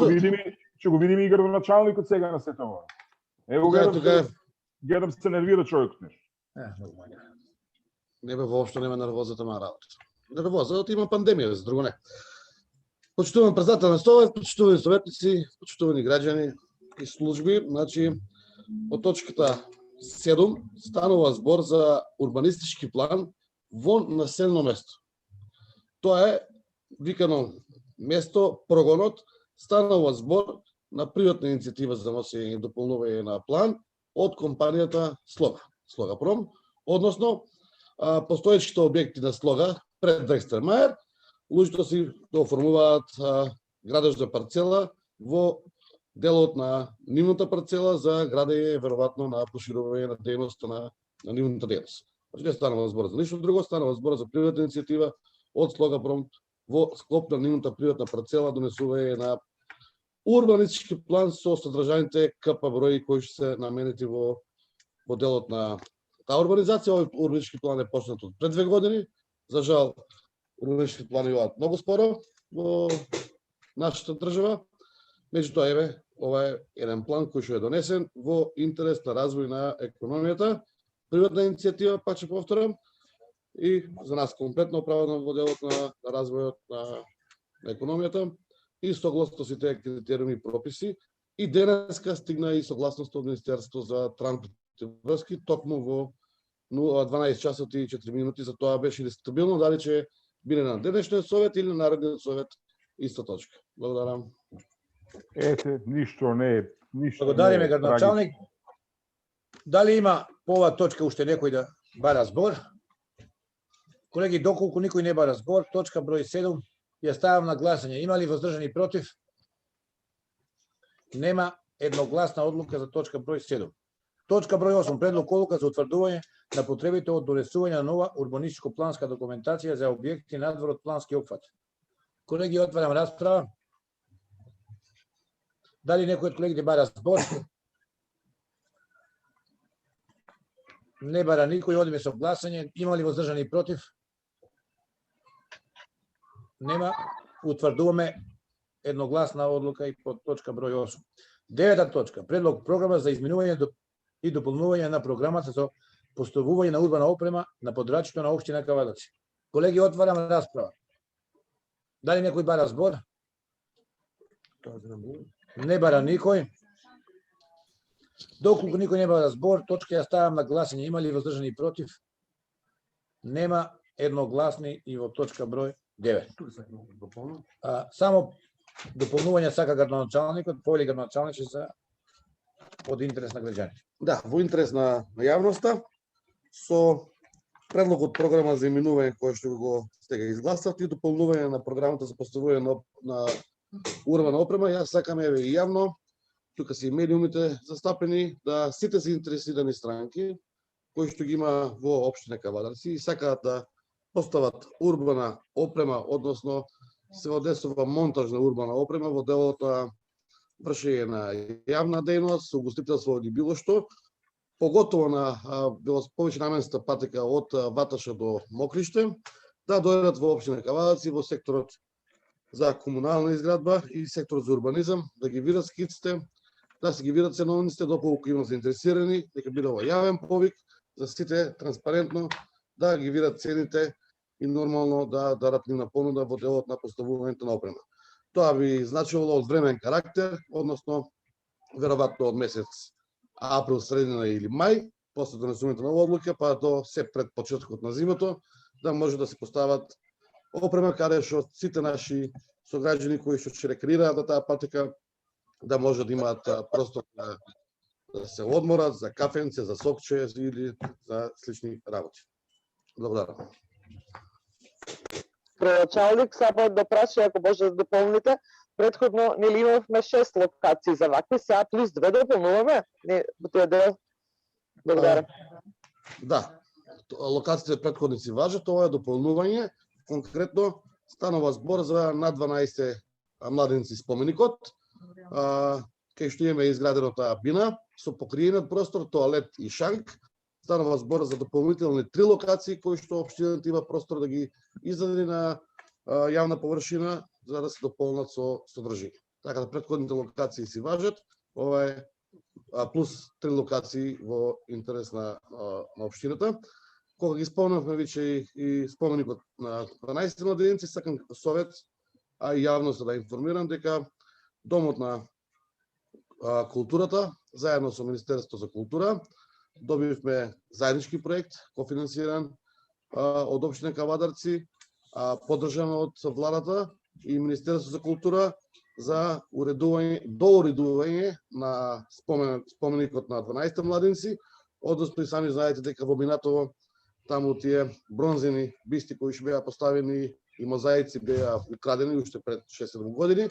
го видиме и градоначалникот сега на сето ова. Ево гледам се нервира човекот нешто. Не бе, воопшто нема нервоза тема работа. Нервоза има пандемија, за друго не. Почитувам председател на совет, почитувани советници, почитувани граѓани и служби, значи од точката 7 станува збор за урбанистички план во населено место. Тоа е викано место Прогонот, станува збор на приватна иницијатива за носење и дополнување на план од компанијата Слога-Пром, односно постоечките објекти на Слога пред Векстермајер, луѓето си да оформуваат градежна парцела во делот на нивната парцела за градење веројатно на поширување на дејноста на нивната дејност. Значи не станува збор за ништо друго, станува збор за приватна иницијатива од Слога-Пром во склоп на нивната приватна парцела донесување на урбанистички план со содржаните КП брои кои што се наменети во делот на таа урбанизација. Овој урбанистички план е почнат од пред 2 години. За жал, урбанистички планови идат многу споро во нашата држава. Меѓутоа, еве, ова е еден план кој што е донесен во интерес на развој на економијата, приватна иницијатива, пак ќе повторам, и за нас комплетно оправдано во делот на развојот на економијата и согласно сите критериуми и прописи. И денеска стигна и согласност од Министерството за транспортни врски, токму во 12 часот и 4 минути. За тоа беше ли стабилно, дали ќе биде на денешниот совет или на наредниот совет иста точка. Благодарам. Ете, ништо не е. Благодариме, градоначалник. Дали има по оваа точка уште некој да бара збор? Колеги, доколку никој не бара збор, точка број 7 ја ставам на гласање. Има ли воздржани против? Нема. Едногласна одлука за точка број 7. Точка број 8. Предлог одлука за утврдување на потребите од донесување на нова урбанистичко-планска документација за објекти надвор од плански опфат. Колеги, отварам расправа. Дали некој од колегите бара збор? Не бара никој, одиме со гласање. Има ли воздржани против? Нема. Утврдуваме едногласна одлука и по точка број 8. Девета точка. Предлог програма за изменување и дополнување на програмата за поставување на урбана опрема на подрачјето на општина Кавадаци. Колеги, отварам расправа. Дали некој бара збор? Не бара никој. Доколку никој не бара збор, точка ја ставам на гласање. Има ли воздржани против? Нема. Едногласни и во точка број 9. Само дополнување сака градоначалникот, повели градоначалниче за од интерес на граѓаните. Да, во интерес на јавноста, со предлогот програма за именување кој што го сега изгласавте и дополнување на програмата за поставување на урбана опрема, јас сакам еве и јавно, тука се и медиумите застапени, да сите заинтересирани странки кои што ги има во општина Кавадарци и сакаат да постават урбана опрема, односно се одесува монтаж на урбана опрема во делот на вршење на јавна дејност, угостителство или било што, поготово на повеќе наменста патека од Ваташа до Мокриште, да дојдат во општина Кавадаци во секторот за комунална изградба и секторот за урбанизам, да ги видат скиците, да се ги видат ценовниците, доколку има заинтересирани, дека биде ова јавен повик за сите транспарентно, да ги видат цените и нормално да дадат нивна понуда во делот на поставувањето на опрема. Тоа би значило од времен карактер, односно веројатно од месец април, средина или мај, после донесувањето на одлука, па до се пред почетокот на зимото, да може да се постават опрема каде што сите наши сограѓани кои што ќе рекреираат на таа патека, да може да имаат простор да се одморат за кафенце, за сокче или за слични работи. Благодарам. Градоначалник, само да праша, ако може да дополните, предходно нели имавме 6 локации за вакви, сега плюс 2 дополнуваме? Не, во тој дел. Благодарам. Да, локациите предходници важат, ова е дополнување. Конкретно станува збор за над 12 младенци споменикот, кај што имаме изградено таа бина, со покриенат простор, тоалет и шанк. Станува збор за дополнителни 3 локации кои што општината има простор да ги издаде на јавна површина за да се дополнат со содржина. Така да претходните локации си важат, ова е плюс 3 локации во интерес на општината. Кога ги спомнавме веќе и споменикот на 12 младенци, сакам како совет, а и јавноста да информирам дека Домот на културата, заедно со Министерството за култура, добивме заеднички проект, кофинансиран од општина Кавадарци, поддржан од владата и Министерството за култура за доуредување на споменикот на 12 младенци, односно и сами знаете дека во минатово таму тие бронзени бисти кои што беа поставени и мозаици беа украдени уште пред 6-7 години,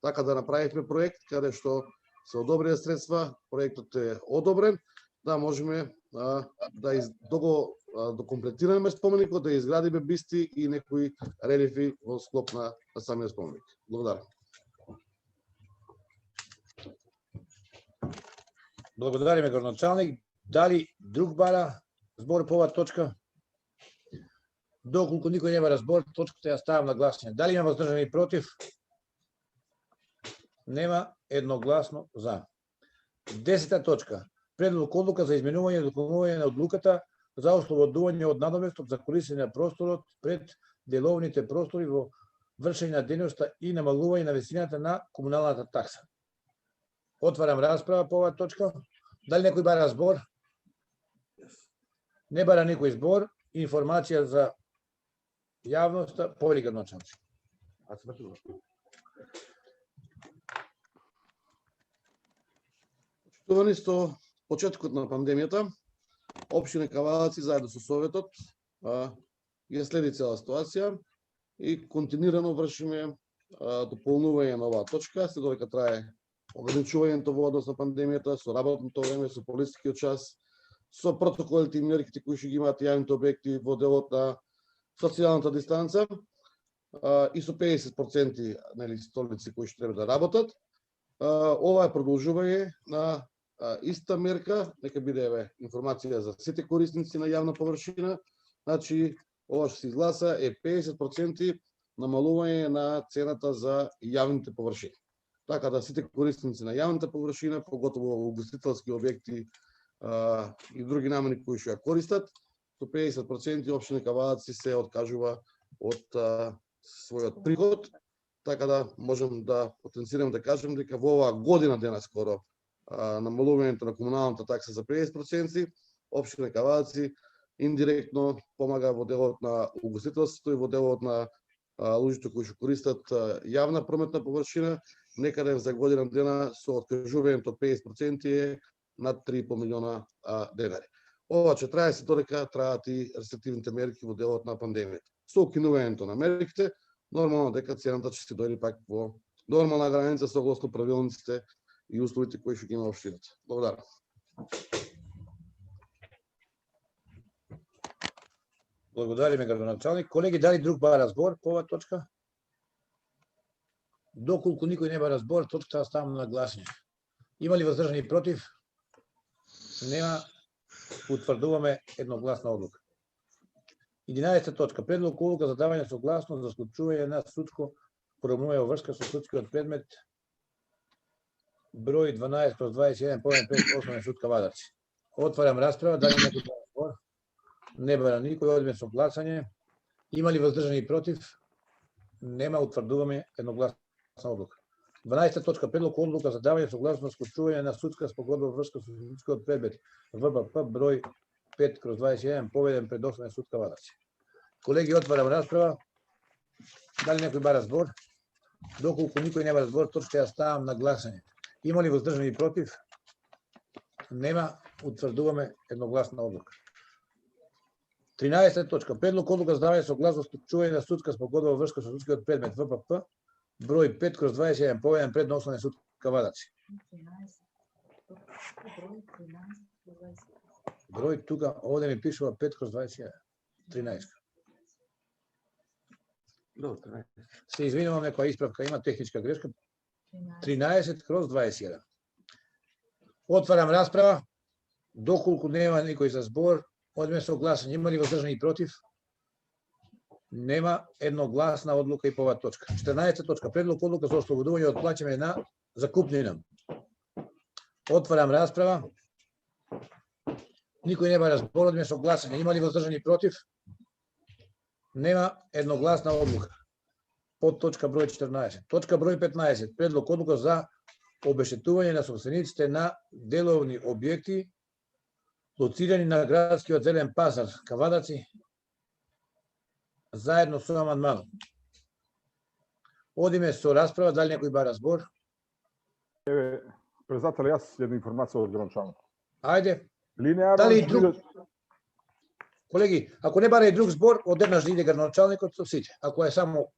така да направивме проект каде што се одобрија средства, проектот е одобрен да можеме да го докомплетираме споменикот, да изградиме бисти и некои релифи во склоп на самиот споменик. Благодарам. Благодариме, градоначалник. Дали друг бара збор по оваа точка? Доколку никој не бара збор, точката ја ставам на гласање. Дали има воздржани против? Нема, едногласно за. 10 точка. Предлог одлука за изменување и дополнување на одлуката за ослободување од надоместок за користење на просторот пред деловните простори во вршење на дејноста и намалување на висината на комуналната такса. Отварам расправа по оваа точка. Дали некој бара збор? Не бара никој збор. Информација за јавноста, повели градоначалник. Почитувани, со почетокот на пандемијата, општина Кавадаци заедно со Советот ја следи цела ситуација и континуирано вршиме дополнување на оваа точка, се додека трае ограничувањето во однос на пандемијата, со работното време, со полицискиот час, со протоколите и мерките кои што ги имаат јавните објекти во делот на социјалната дистанца и со 50% нели столици кои што треба да работат. Ова е продолжување на иста мерка, нека биде информација за сите корисници на јавна површина. Значи, ова што се изгласа е 50% намалување на цената за јавните површини. Така да сите корисници на јавната површина, поготово угостителски објекти и други намени кои што ја користат, со 50% општина Кавадаци се откажува од својот приход, така да можем да потенцирам да кажем дека во оваа година дена скоро намалувањето на комуналната такса за 50%, општина Кавадаци индиректно помага во делот на угостителството и во делот на луѓето кои што користат јавна прометна површина, некаде за година дена со откажувањето од 50% е над 3,5 милиона денари. Ова ќе трае се додека траат и рестриктивните мерки во делот на пандемијата. Со укинувањето на мерките, нормално дека цената ќе се дојде пак во нормална граница согласно правилниците и условите кои што ги има општината. Благодарам. Благодариме, градоначалник. Колеги, дали друг бара збор по оваа точка? Доколку никој не бара збор, точката ставам на гласање. Има ли воздржани против? Нема. Утврдуваме едногласна одлука. 11 точка. Предлог одлука за давање согласност за склучување на судско поравнување во врска со судскиот предмет број 12/21 поведен пред Основен суд Кавадаци. Отварам расправа, дали некој бара збор? Не бара никој, одиме со гласање. Има ли воздржани против? Нема, утврдуваме едногласна одлука. 12 точка. Предлог одлука за давање согласност за склучување на судска спогодба во врска со судскиот предмет ВБП број 5/21 поведен пред Основен суд Кавадаци. Колеги, отварам расправа. Дали некој бара збор? Доколку никој не бара збор, точка ја ставам на гласање. Има ли воздржани против? Нема, утврдуваме едногласна одлука. 13 точка. Предлог одлука за давање согласност за склучување на судска спогодба во врска со судскиот предмет ВПП број 5/21 поведен пред Основен суд Кавадаци. Број тука, овде ми пишува 5/21. 13. Се извинувам, некоја исправка има, техничка грешка. 13/21. Отварам расправа. Доколку нема никој за збор, одиме со гласање. Има ли воздржани против? Нема, едногласна одлука и по оваа точка. 14 точка. Предлог одлука за ослободување од плаќање на закупнина. Отварам расправа. Никој не бара збор, одиме со гласање. Има ли воздржани против? Нема, едногласна одлука. Под точка број 14. Точка број 15. Предлог одлука за обештетување на собствениците на деловни објекти лоцирани на градскиот зелен пазар Кавадаци заедно со амандманот. Одиме со расправа, дали некој бара збор? Председател, јас една информација од градоначалник. Ајде. Линеарно Дали и друг? Колеги, ако не бара и друг збор, одеднаш да иде градоначалникот со сите. Ако е само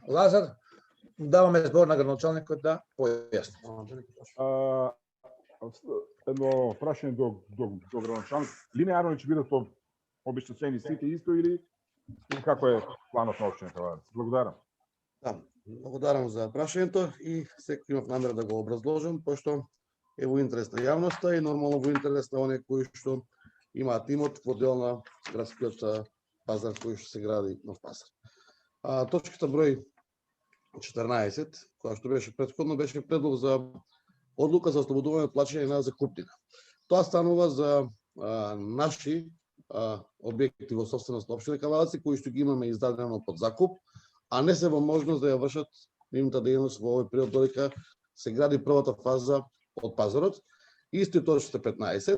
Лазар, даваме збор на градоначалникот да појасни. едно прашање до градоначалник. Линеарно ќе бидат обештетени сите исто или како е планот на општината Кавадарци? Благодарам. Да, благодарам за прашањето и секој имав намера да го образложам, пошто е во интерес на јавноста и нормално во интерес на оние кои што имаат имот во дел на градскиот пазар кој што се гради нов пазар. Точката број 14, која што беше претходно, беше предлог за одлука за ослободување од плаќање на закупнина. Тоа станува за наши објекти во собственост на општина Кавадарци кои што ги имаме издадено под закуп, а не се во можност да ја вршат нивната дејност во овој период додека се гради првата фаза од пазарот. Исто и точка 15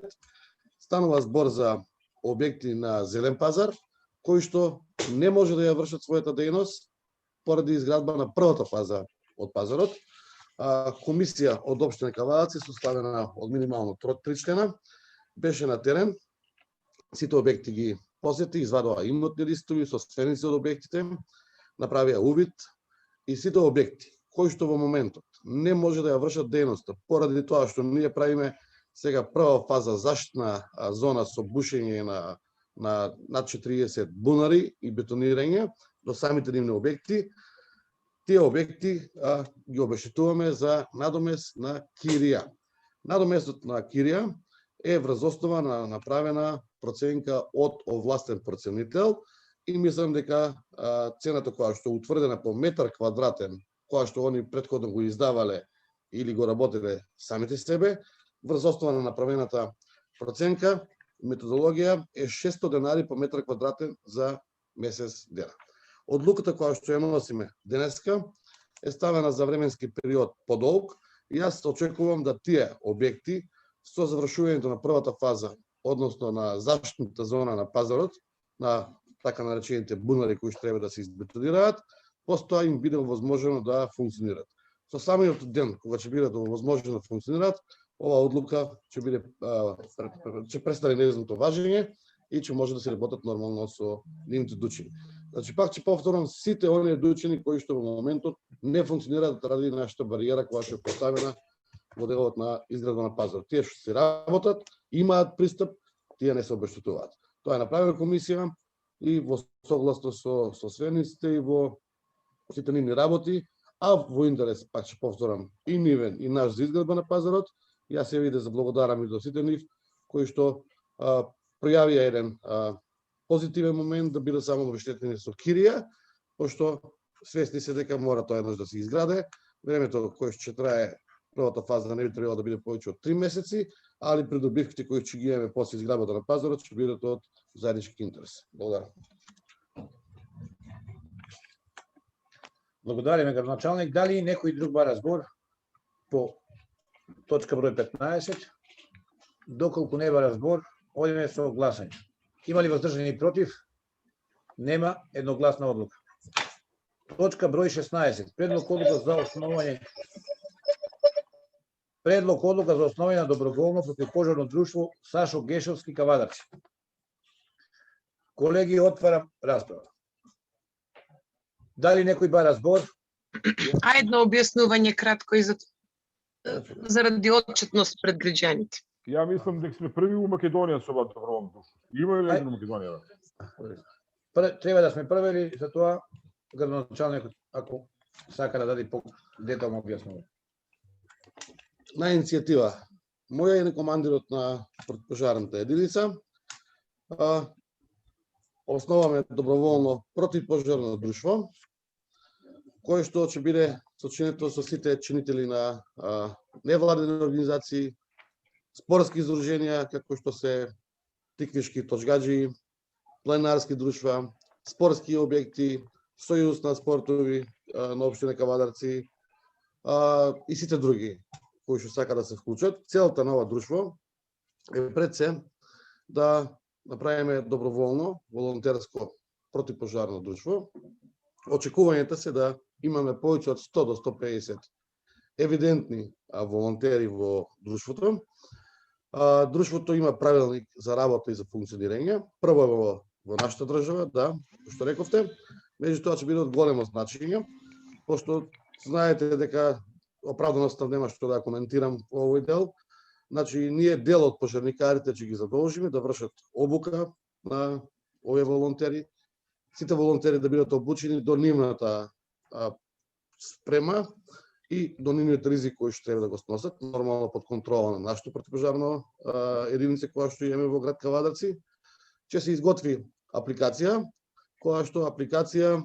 станува збор за објекти на зелен пазар кои што не може да ја вршат својата дејност поради изградба на првата фаза од пазарот. Комисија од општина Кавадарци составена од минимално 3 члена беше на терен. Сите објекти ги посети, извадува имотни листови, собственици од објектите, направија увид и сите објекти кои што во моментот не може да ја вршат дејноста поради тоа што ние правиме сега прва фаза заштитна зона со бушење на над 40 бунари и бетонирање до самите нивни објекти. Тие објекти ги обештетуваме за надомес на кирија. Надомесот на кирија е врз основа на направена проценка од овластен проценител и мислам дека цената која што е утврдена по метар квадратен, која што они претходно го издавале или го работеле самите себе, врз основа на направената проценка, методологија е 600 денари по метар квадратен за месец дена. Одлуката која што ја носиме денеска е ставена за временски период подолг и јас очекувам да тие објекти со завршувањето на првата фаза, односно на заштитната зона на пазарот, на така наречените бунари кои што треба да се избетонираат, постоја им биде возможно да функционираат. Со самиот ден кога ќе бидат возможно да функционираат, ова одлука ќе престане нејзиното важење и ќе може да се работат нормално со нивните дучини. Значи пак ќе повторам сите оние дучини кои што во моментот не функционираат ради нашата бариера која што е поставена во делот на изградба на пазар. Тие што се работат, имаат пристап, тие не се обештетуваат. Тоа е направила комисија и во согласно со сверниците и во сите нивни работи, а во интерес, пак ќе повторам, и нивен и наш за изградба на пазарот. Јас се виде за благодарам и до сите нив кои што пројавија еден позитивен момент да бидат само обештетени со кирија, пошто свесни се дека мора тоа еднаш да се изграде. Времето кое ќе трае првата фаза не би требало да биде повеќе од 3 месеци, али придобивките кои ќе ги имаме после изградбата на пазарот ќе бидат од заеднички интерес. Благодарам. Благодариме, градоначалник. Дали некој друг бара збор по точка број 15? Доколку не бара збор, одиме со гласање. Има ли воздржани и против? Нема, едногласна одлука. Точка број 16. Предлог одлука за основање на доброволно противпожарно друштво Сашо Гешовски Кавадарци. Колеги, отварам расправа. Дали некој бара збор? А едно објаснување кратко и заради отчетност пред граѓаните. Ја мислам дека сме први у Македонија со ова доброволно друштво. Има ли у Македонија? Треба да сме први или за тоа градоначалникот ако сака да даде детално објаснување. На иницијатива моја и на командирот на противпожарната единица основаме доброволно противпожарно друштво кое што ќе биде сочинето со сите чинители на невладени организации, спортски издруженија како што се тиквишки точгаџи, пленарски друштва, спортски објекти, сојуз на спортови на општина Кавадарци и сите други кои што сака да се вклучат. Целата на ова друштво е пред се да направиме доброволно, волонтерско противпожарно друштво. Очекувањата се да имаме повеќе од 100 до 150 евидентни волонтери во друштвото. Друштвото има правилник за работа и за функционирање. Прво во нашата држава, да, што рековте, меѓутоа ќе биде од големо значење, пошто знаете дека оправданоста нема што да коментирам во овој дел, Значи, ние дел од пожарникарите ќе ги задолжиме да вршат обука на овие волонтери. Сите волонтери да бидат обучени до нивната спрема и до нивниот ризик кој што треба да го сносат, нормално под контрола на нашето противопожарно единица која што имаме во град Кавадарци. Ќе се изготви апликација, која што апликација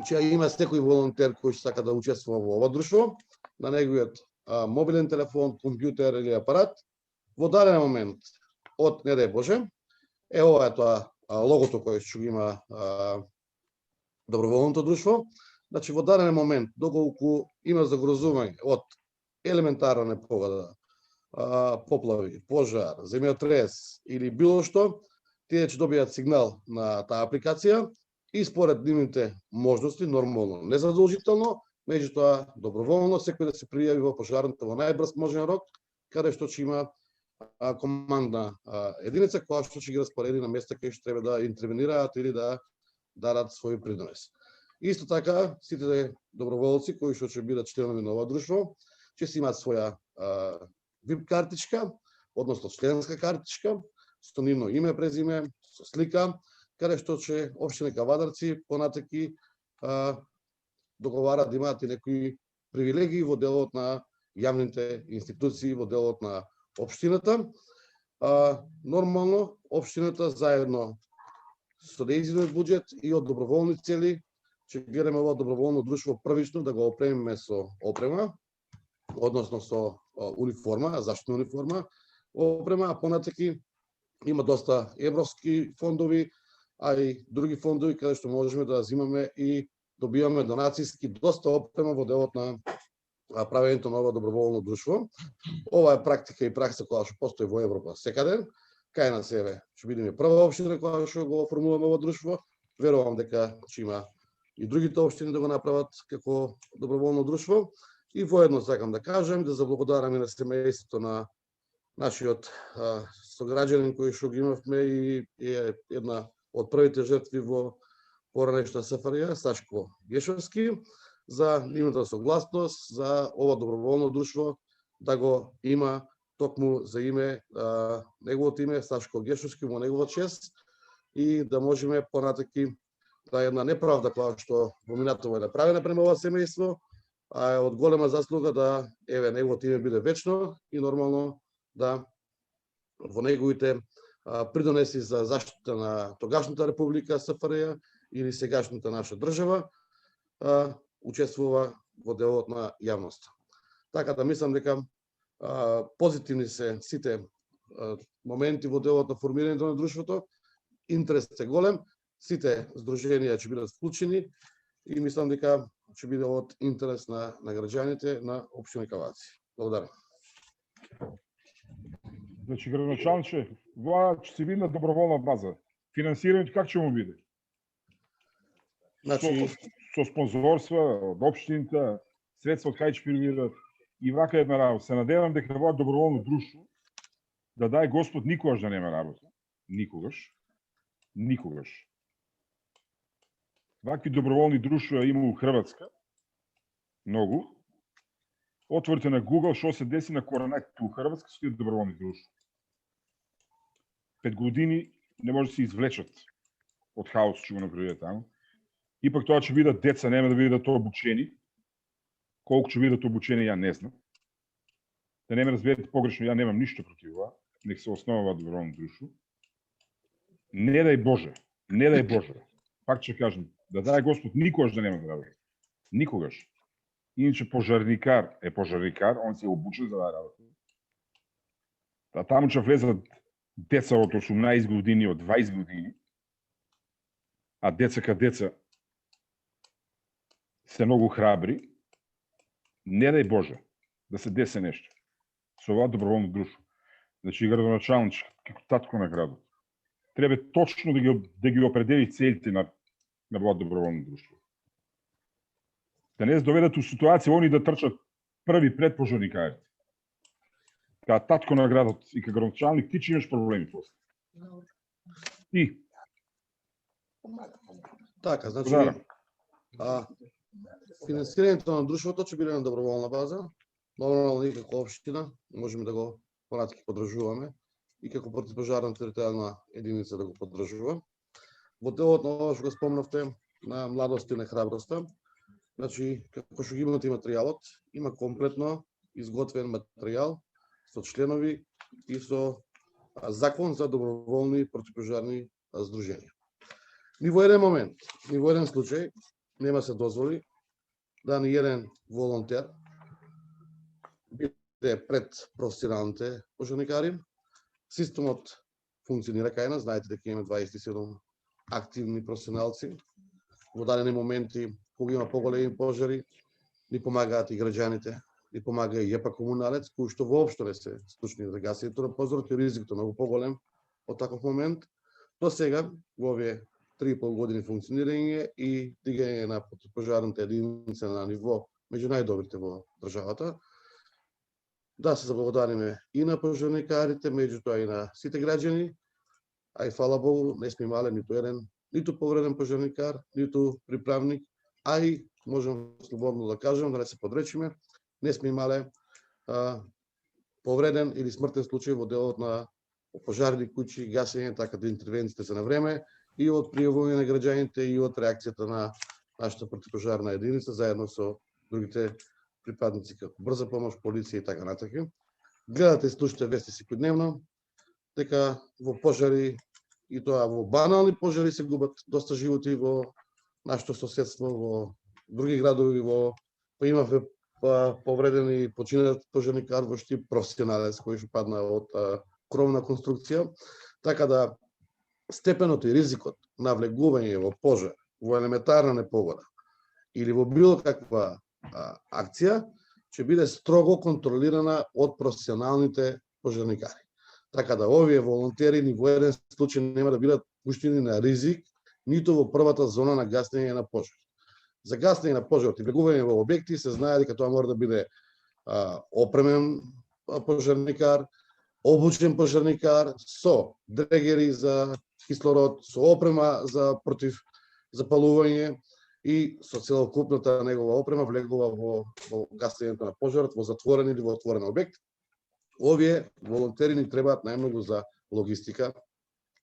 ќе има секој волонтер кој што сака да учествува во ова друштво, на неговиот мобилен телефон, компјутер или апарат, во даден момент од, не дај Боже, ова е тоа логото кое што има доброволното друштво. Значи, во даден момент, доколку има загрозување од елементарна непогода, поплави, пожар, земјотрес или било што, тие ќе добијат сигнал на таа апликација и според нивните можности, нормално, незадолжително, меѓутоа доброволно секој да се пријави во пожарната во најбрз можен рок, каде што ќе има командна единица која што ќе ги распореди на места кај што треба да интервенираат или да дадат свој придонес. Исто така, сите доброволци кои што ќе бидат членови на ова друштво, ќе си имаат своја VIP картичка, односно членска картичка, со нивно име, презиме, со слика, каде што ќе општина Кавадарци понатаки договарат да имаат и некои привилегии во делот на јавните институции, во делот на општината. Нормално, општината заедно со нејзиниот буџет и од доброволни цели ќе гледаме ова доброволно друштво првично да го опремиме со опрема, односно со униформа, заштитна униформа, опрема, а понатаки има доста европски фондови, а и други фондови каде што можеме да земаме и добиваме донацијски доста опрема во делот на правењето на ова доброволно друштво. Ова е практика и пракса која што постои во Европа секаде. Кај на себе ќе бидеме прва општина која што го оформуваме ова друштво. Верувам дека ќе има и другите општини да го направат како доброволно друштво. И воедно сакам да кажам, да заблагодарам и на семејството на нашиот сограѓанин кој што ги имавме и е една од првите жртви во поранешна СФРЈ, Сашко Гешовски, за нивната согласност за ова доброволно друштво да го има токму за име, неговото име Сашко Гешовски во неговата чест и да можеме понатаки да една неправда која што во минатото е направена према ова семејство, а е од голема заслуга да неговото име биде вечно и нормално да во неговите придонеси за заштита на тогашната Република СФРЈ или сегашната наша држава учествува во делот на јавноста. Така да мислам дека позитивни се сите моменти во делот на формирањето на друштвото, интересот е голем, сите здруженија ќе бидат вклучени и мислам дека ќе биде од интерес на граѓаните на општина Кавадарци. Благодарам. Значи, градоначалниче, ова ќе се биде на доброволна база. Финансирањето как ќе му биде? Значи, со спонзорства од општините, средства од кај ќе прибират. И вака една работа. Се надевам дека ова доброволно друштво, да дај Господ, никогаш да нема работа. Никогаш. Никогаш. Вакви доброволни друштва има у Хрватска. Многу. Отворите на Google што се деси на коронаките у Хрватска со тие доброволни друштва. 5 години не може да се извлечат од хаос што го направиат таму. Ипак тоа ќе бидат деца, нема да бидат обучени. Колку ќе бидат обучени, ја не знам. Да не ме разберете погрешно, ја немам ништо против ова. Нек се основава доброволно друштво. Не дај Боже, не дај Боже. Пак ќе кажам, да дај Господ, никогаш да нема да работи. Никогаш. Иначе пожарникар е пожарникар, он се обучен за да работи. Да таму ќе влезат деца од 18 години, од 20 години, а деца ка деца се многу храбри, не дај Боже да се десе нешто со ова доброволно друштво. Значи, градоначалнич, како татко на градот, треба точно да ги определи целите на ова доброволно друштво. Да не се доведат у ситуација они да трчат први пред пожарникарите. Као татко на градот и као градоначалник, ти ќе имаш проблеми после. И така, значи, финансирањето на друштвото ќе биде на доброволна база. Нормално, ние како општина можеме да го понатаму ќе поддржуваме и како противпожарна територијална единица да го поддржува. Во делот на ова што го спомнавте на младост и на храброста, значи како што ги имате материјалот, има комплетно изготвен материјал со членови и со закон за доброволни противпожарни здруженија. Ни во еден момент, ни во еден случај нема се дозволи да ни еден волонтер биде пред професионалните пожарникари. Системот функционира кај нас, знаете дека имаме 27 активни професионалци. Во дадени моменти, кога има поголеми пожари, ни помагаат и граѓаните, ни помага и ЈП комуналец, кои што воопшто не се стручни за гасењето на пожарот и ризикот е многу поголем од таков момент. До сега, во овие 3,5 години функционирање и дигање на противпожарната единица на ниво меѓу најдобрите во државата, да се заблагодариме и на пожарникарите, меѓутоа и на сите граѓани, а и фала Богу, не сме имале ниту еден, ниту повреден пожарникар, ниту приправник, а и можам слободно да кажам, да не се подречиме, не сме имале повреден или смртен случај во делот на пожарни куќи, гасење, така да интервенциите се на време и од пријавување на граѓаните и од реакцијата на нашата противпожарна единица заедно со другите припадници како брза помош, полиција и така натаму. Гледате и слушате вести секојдневно дека во пожари и тоа во банални пожари се губат доста животи во нашето соседство, во други градови, па имавме повреден и починат пожарникар во Штип, професионалец кој што падна од кровна конструкција, така да степенот и ризикот на влегување во пожар, во елементарна непогода или во било каква акција ќе биде строго контролирана од професионалните пожарникари. Така да овие волонтери ни во еден случај нема да бидат пуштени на ризик ниту во првата зона на гаснење на пожар. За гаснење на пожарот и влегување во објекти се знае дека тоа мора да биде опремен пожарникар, обучен пожарникар со дрегери за кислород, со опрема за против запалување и со целокупната негова опрема влегува во гаснењето на пожарот во затворен или во отворен објект. Овие волонтери ни требаат најмногу за логистика,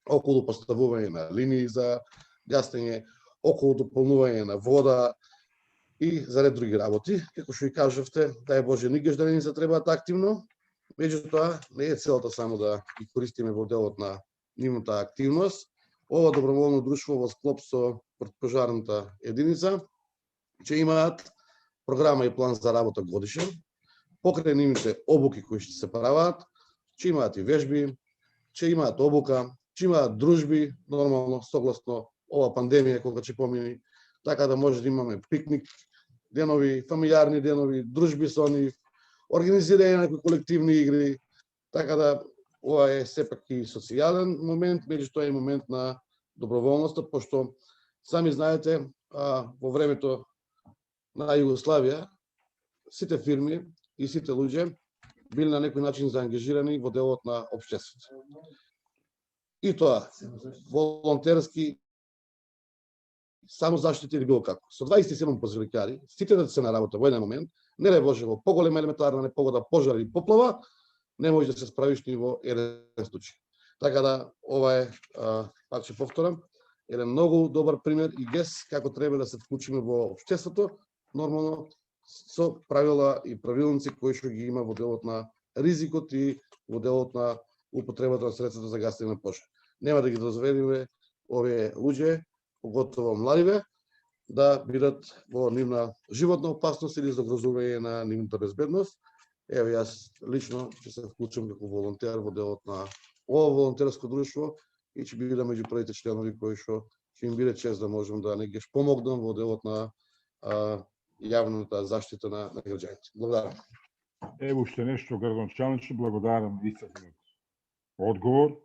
околу поставување на линии за гаснење, околу дополнување на вода и за ред други работи. Како што и кажавте, дај Боже, никогаш да не ни се требаат активно, меѓутоа не е целта само да ги користиме во делот на нивната активност. Ова доброволно друштво во склоп со противпожарната единица ќе имаат програма и план за работа годишен, покрај нивните обуки кои ќе се прават, ќе имаат и вежби, ќе имаат обука, ќе имаат дружби, нормално, согласно ова пандемија кога ќе помини, така да може да имаме пикник, денови, фамилиарни денови, дружби со нив, организирање на некои колективни игри, така да ова е сепак и социјален момент, меѓутоа и момент на доброволноста, пошто сами знаете, во времето на Југославија, сите фирми и сите луѓе били на некој начин заангажирани во делот на општеството. И тоа волонтерски, само заштити или било како. Со 27 пожарникари, сите да се на работа во еден момент, не дај Боже, во поголема елементарна непогода, пожар или поплава, не може да се справиш ни во еден случај. Така да, ова е, пак ќе повторам, еден многу добар пример и гес како треба да се вклучиме во општеството, нормално со правила и правилници кои што ги има во делот на ризикот и во делот на употребата на средствата за гасење на пожар. Нема да ги дозволиме овие луѓе, поготово младиве, да бидат во нивна животна опасност или загрозување на нивната безбедност. Ево, јас лично ќе се вклучам како волонтер во делот на ова волонтерско друштво и ќе бидам меѓу првите членови кои што ќе им биде чест да можам да негаш помогнам во делот на јавната заштита на граѓаните. Благодарам. Ево уште нешто, градоначалниче, благодарам на истакнат одговор.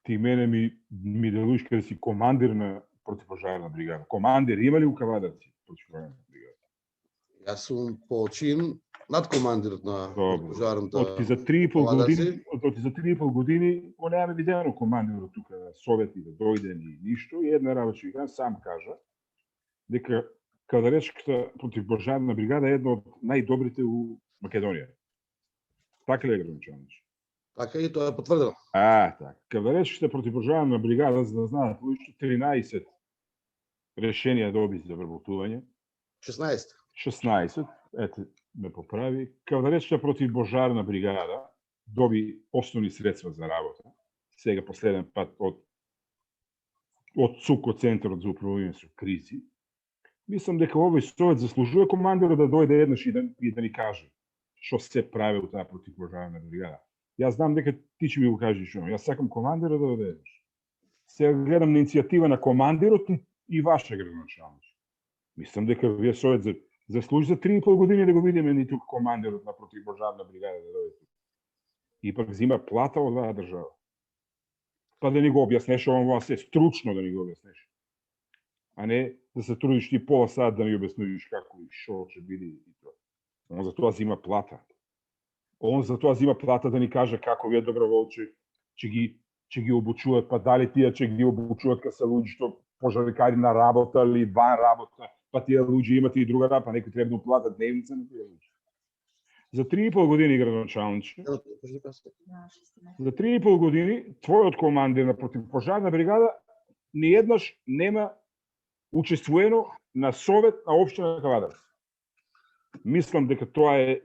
Ти мене ми делуш каде си командир на противпожарна бригада. Командир, има ли у Кавадарци противпожарна бригада? Јас сум по чин надкомандирот на противпожарната Оти за 3,5 години го немаме видено командирот тука на Совети да дојде ни ништо и една работа ќе сам кажа дека Кавадаречката противпожарна бригада е една од најдобрите у Македонија. Така ли е, градоначалниче? Така и тоа е потврдено. Така. Каде речите противопожарна бригада, за да знаат луѓето, 13 решенија доби за вработување, 16. 16, ете, ме поправи. Каде речите противопожарна бригада доби основни средства за работа, сега последен пат од ЦУК, Центарот за управување со кризи. Мислам дека овој совет заслужува командирот да дојде еднаш и да ни каже што се прави у таа противопожарна бригада. Јас знам дека ти ќе ми го кажеш што. Јас сакам командирот да дојде еднаш. Сега гледам на иницијатива на командирот и ваше градоначалниче. Мислам дека вие совет заслужи за 3,5 години да го видиме ни тук командирот на противопожарна бригада да дојде тук. Ипак зима плата од оваа држава. Па да ни го објаснеш ова се стручно да ни го објаснеш. А не да се трудиш ти пола сат да ми објаснуваш како и што ќе биде и тоа. Он за тоа зима плата. Он за тоа зима плата да ни каже како вие доброволци ќе ги обучуваат, па дали тие ќе ги обучуваат кога се луѓе што пожарникари на работа или ван работа, па тие луѓе имат и друга работа, па некој треба да платат дневница на тие луѓе. За 3,5 години, градоначалниче, за 3,5 години твојот командир на противопожарна бригада ниеднаш нема учествувано на совет на општина Кавадар. Мислам дека тоа е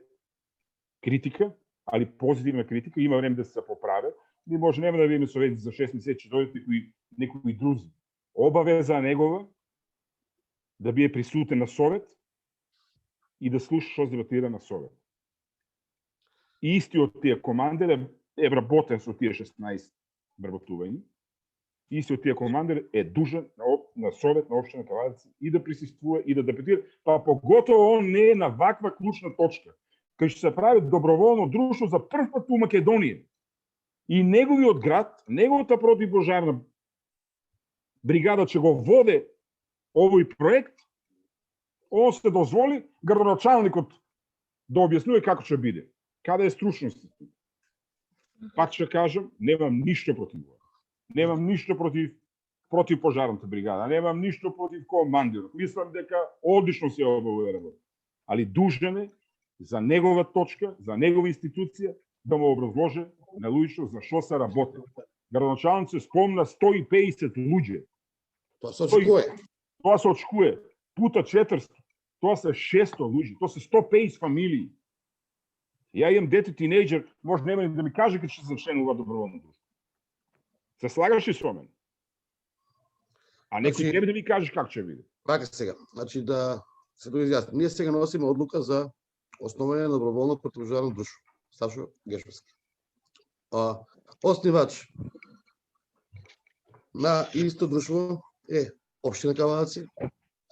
критика, али позитивна критика, има време да се поправи. Ние може нема да видиме совети за 6 месеци, дојдат некои друзи. Обавеза негова да биде присутен на совет и да слуша што дебатира на совет. И истиот тие командир е вработен со тие 16 вработувања. Истиот тие командир е дужен на совет на општина Кавадарци и да присуствува и да дебатира, па поготово он не е на ваква клучна точка, кај што се прави доброволно друштво за прв пат у Македонија. И неговиот град, неговата противопожарна бригада ќе го воде овој проект, он се дозволи градоначалникот да објаснува како ќе биде. Каде е стручноста? Пак ќе кажам, немам ништо против това. Немам ништо против пожарната бригада, немам ништо против командирот. Мислам дека одлично се обавува работа. Али дужен е за негова точка, за негова институција да му образложи на луѓето за што се работи. Градоначалник се спомна 150 луѓе. Тоа се очекува. Тоа се очекува. Пута 400. Тоа се 600 луѓе. Тоа се 150 фамилии. Ја имам дете тинејџер, може нема да ми каже кога ќе се зачленува доброволно друштво. Се слагаш ли со мен? А некој треба да ми кажеш како ќе биде. Така сега, значи да се доизјасни. Ние сега носиме одлука за основање на доброволно противопожарно друштво. Сашо Гешевски. Основач на исто друштво е општина Кавадаци,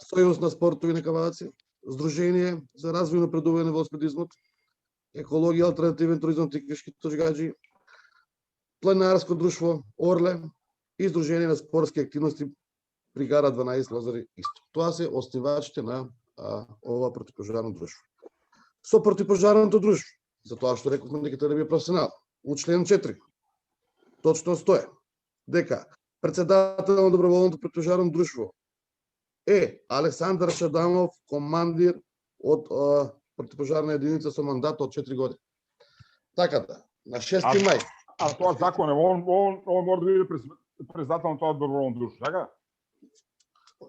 Сојуз на спортови на Кавадаци, Сдружение за развој и напредување во велосипедизмот, Екологија, алтернативен туризам, тиквишки точгаџи, Планинарско друштво Орле и Сдружение на спортски активности Бригада 12 Лазари исто. Тоа се основачите на ова противопожарно друштво. Со противопожарното друштво, за тоа што рековме дека треба да биде професионал, у член 4 точно стои дека председател на доброволното противопожарно друштво е Александар Шаданов, командир од противопожарна единица со мандат од 4 години. Така да, на 6 мај. А тоа закон е, он мора да биде председател на тоа доброволно друштво, така?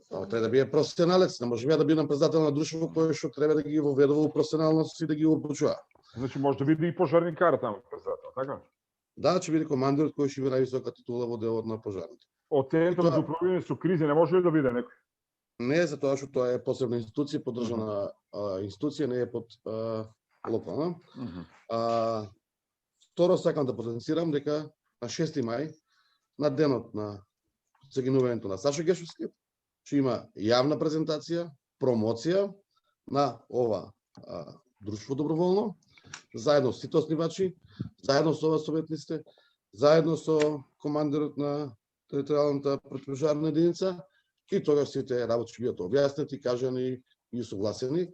Треба да биде професионалец, не може да бидам председател на друштво кој што треба да ги воведува професионалност и да ги обучува. Значи може да биде и пожарникар таму председател, така? Да, ќе биде командирот кој ќе има највисока титула во делот на пожарните. Од Центарот за управување со кризи не може ли да биде некој? Не, затоа што тоа е посебна институција, поддржана институција, не е под локална. Второ, сакам да потенцирам дека на 6 мај, на денот на загинувањето на Сашо Гешевски, ќе има јавна презентација, промоција на ова друштво доброволно, заедно со сите основачи, заедно со ова советниците, заедно со командирот на територијалната противопожарна единица, и тогаш сите работи ќе бидат објаснети, кажани и согласени.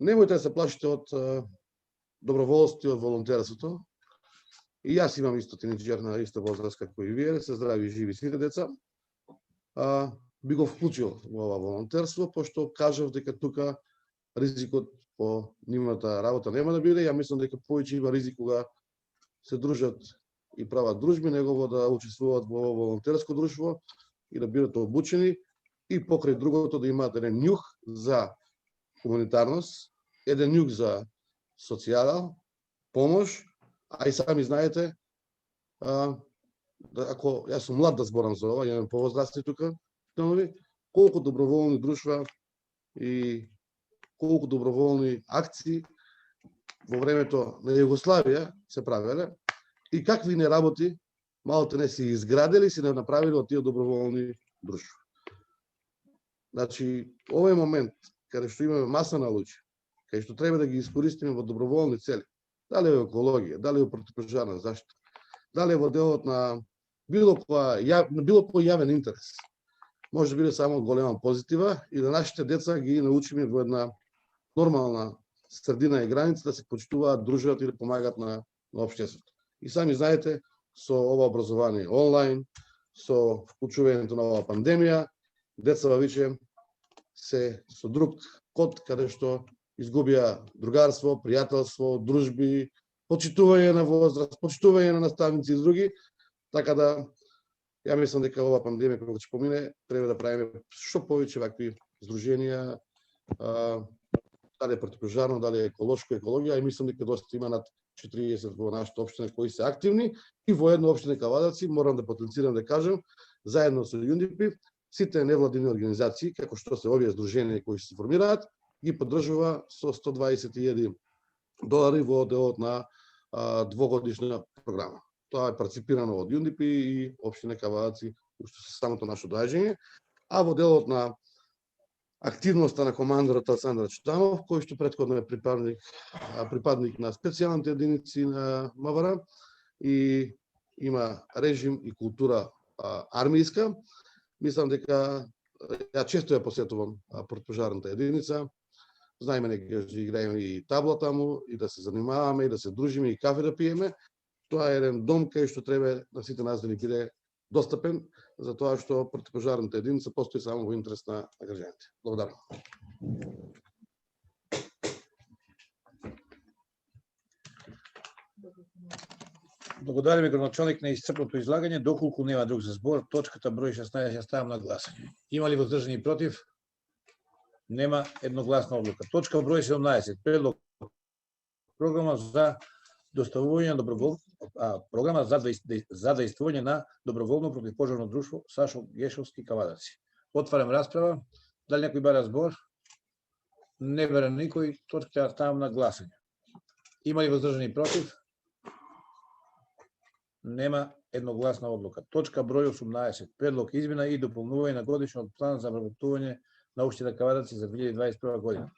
Немојте да се плашите од доброволството и од волонтерството. И јас имам исто тинејџер на иста возраст како и вие, се здрави и живи сите деца. Би го вклучил во ова волонтерство, пошто кажав дека тука ризикот по нивната работа нема да биде. Ја мислам дека повеќе има ризик кога се дружат и прават дружби, него да учествуваат во волонтерско друштво и да бидат обучени и покрај другото да имаат еден њух за хуманитарност, еден њух за социјала, помош, а и сами знаете, ако јас сум млад да зборам за ова, имам повозрасни тука, колку доброволни друштва и колку доброволни акции во времето на Југославија се правеле и какви не работи малку не се изградили, се не направили од тие доброволни друштва. Значи, овој момент, каде што имаме маса на луѓе, каде што треба да ги искористиме во доброволни цели, дали е екологија, дали е противпожарна заштита, дали е во делот на било кој јавен интерес, може да биде само голема позитива и да нашите деца ги научиме во една нормална средина и граница да се почитуваат, дружат и да помагаат на општеството. И сами знаете, со ова образование онлайн, со вклучувањето на оваа пандемија, децава виќе се со друг код, каде што изгубија другарство, пријателство, дружби, почитување на возраст, почитување на наставници и други, така да ја мислам дека ова пандемија кога ќе помине, треба да правиме што повеќе вакви здруженија, дали е противпожарно, дали е еколошко, екологија, и мислам дека доста има над 40 во нашата општина кои се активни и во една општина Кавадаци, морам да потенцирам да кажам, заедно со ЮНДП, сите невладини организации, како што се овие здруженија кои се формираат, ги поддржува со $121 во делот на двогодишна програма. Тоа е парципирано од ЮНДП и општина Кавадаци, уште се самото наше доаѓање, а во делот на активноста на командорот Александар Читанов, кој што претходно е припадник на специјалните единици на МВР и има режим и култура армијска. Мислам дека ја често ја посетувам противпожарната единица. Знаеме дека ќе играеме и табла таму и да се занимаваме и да се дружиме и кафе да пиеме. Тоа е еден дом кај што треба на сите нас да ни биде достапен, затоа што противпожарната единица постои само во интерес на граѓаните. Благодарам. Благодариме градоначалник на исцрпното излагање. Доколку нема друг за збор, точката број 16 ја ставам на гласање. Има ли воздржани против? Нема, едногласна одлука. Точка број 17. Предлог програма за доставување на програма за дејствување на доброволно противпожарно друштво Сашо Гешовски Кавадаци. Отварам расправа. Дали некој бара збор? Не бара никој. Точката ја ставам на гласање. Има ли воздржани против? Нема, едногласна одлука. Точка број 18. Предлог измена и дополнување на годишниот план за вработување на општина Кавадаци за 2021 година.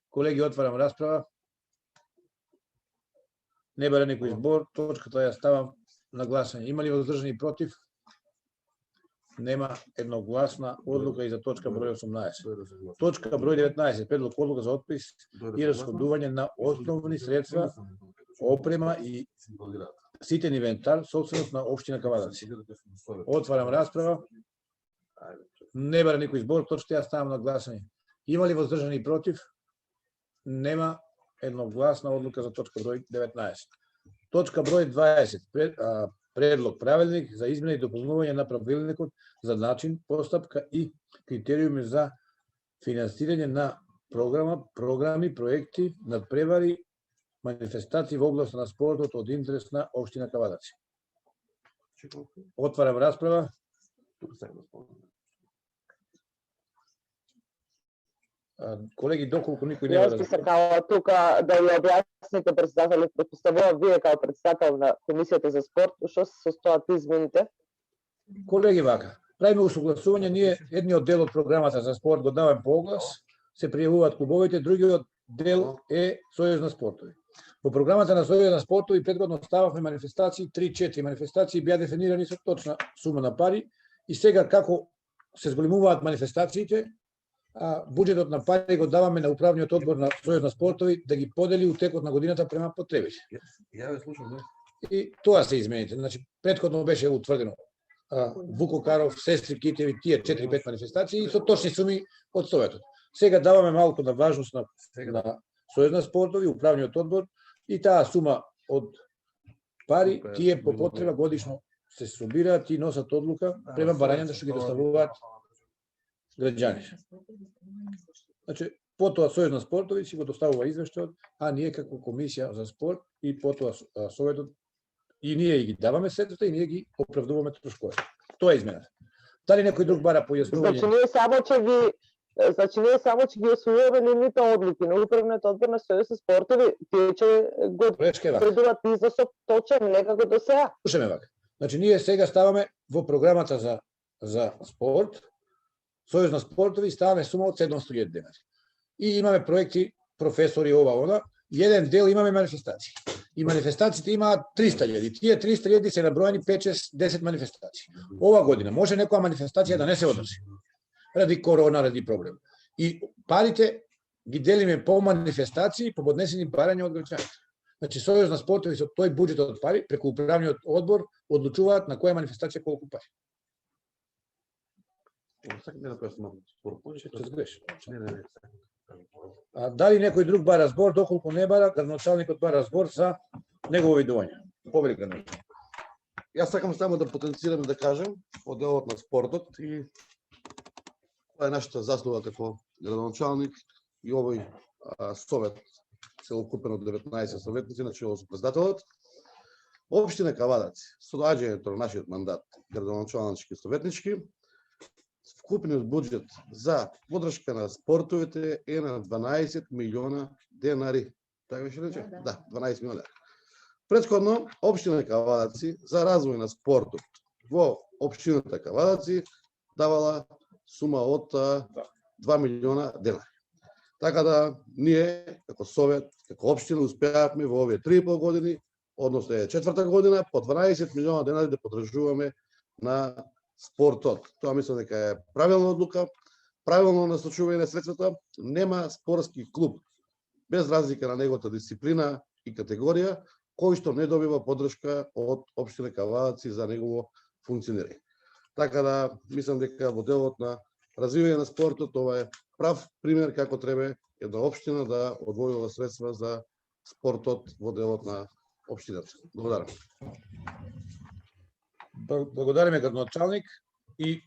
Колеги, отварам расправа. Не бара никој збор, точката ја ставам на гласање. Има ли воздржани против? Нема, едногласна одлука и за точка број 18. Точка број 19. Предлог одлука за отпис и расходување на основни средства, опрема и ситен инвентар, собственост на општина Кавадаци. Отварам расправа. Не бара никој збор, точката ја ставам на гласање. Има ли воздржани против? Нема, едногласна одлука за точка број 19. Точка број 20. Предлог правилник за измена и дополнување на правилникот за начин, постапка и критериуми за финансирање на програми, проекти, надпревари, манифестации во област на спортот од интерес на општина Кавадаци. Отварам расправа. Колеги, доколку никој не Јас би сакала тука да ја објасните председателот, претпоставувам вие како председател на комисијата за спорт, што се состојат измените? Колеги, вака, правиме усогласување, ние едниот дел од програмата за спорт го даваме по оглас, се пријавуваат клубовите, другиот дел е Сојуз на спортови. Во програмата на Сојуз на спортови предходно стававме манифестации, 3-4 манифестации беа дефинирани со точна сума на пари и сега како се зголемуваат манифестациите, буџетот на пари го даваме на управниот одбор на Сојуз на спортови да ги подели у текот на годината према потребите. Ја ве слушам, И тоа се измените. Значи, предходно беше утврдено Вуко Каров, Сестри Китеви, тие 4-5 манифестации и со точни суми од Советот. Сега даваме малку на важност на Сојуз на спортови, управниот одбор и таа сума од пари, тие по потреба годишно се собираат и носат одлука према барањата што ги доставуваат граѓаните. Значи, потоа Сојуз на спортови си го доставува извештајот, а ние како комисија за спорт и потоа советот и ние ги даваме средствата и ние ги оправдуваме трошковите. Тоа е измената. Дали некој друг бара појаснување? Значи ние само ќе ги освојуваме нивните одлуки на управниот одбор на Сојуз на спортови, тие ќе го предуваат износот точен, не како до сега. Слушаме вака. Значи ние сега ставаме во програмата за спорт, Сојуз на спортови, ставаме сума од 700.000 денари. И имаме проекти, професори, ова, она, еден дел имаме манифестации. И манифестациите имаат 300.000. Тие 300.000 се наброени 5-6-10 манифестации. Ова година може некоја манифестација да не се одржи. Ради корона, ради проблем. И парите ги делиме по манифестации, по поднесени барања од граѓаните. Значи Сојуз на спортови со тој буџет од пари преку управниот одбор одлучуваат на која манифестација колку пари. А дали некој друг бара збор, доколку не бара, градоначалникот бара збор за негово видување. Повели градоначалник. Јас сакам само да потенцирам да кажем од делот на спортот и тоа е нашата заслуга како градоначалник и овој совет, целокупен од 19 советници, начело со председателот. Општина Кавадаци, со доаѓањето на нашиот мандат, градоначалнички и советнички, вкупниот буџет за поддршка на спортовите е на 12 милиона денари. Така беше рече? Да, 12 милиона денари. Претходно, општина Кавадаци за развој на спортот во општината Кавадаци давала сума од 2 милиона денари. Така да ние, како совет, како општина, успеавме во овие 3,5 години, односно е 4-та година, по 12 милиона денари да поддржуваме на спортот. Тоа мислам дека е правилна одлука, правилно насочување на средствата. Нема спортски клуб, без разлика на неговата дисциплина и категорија, кој што не добива поддршка од општина Кавадаци за негово функционирање. Така да, мислам дека во делот на развивање на спортот, ова е прав пример како треба една општина да одвојува средства за спортот во делот на општината. Благодарам. Благодариме градоначалник и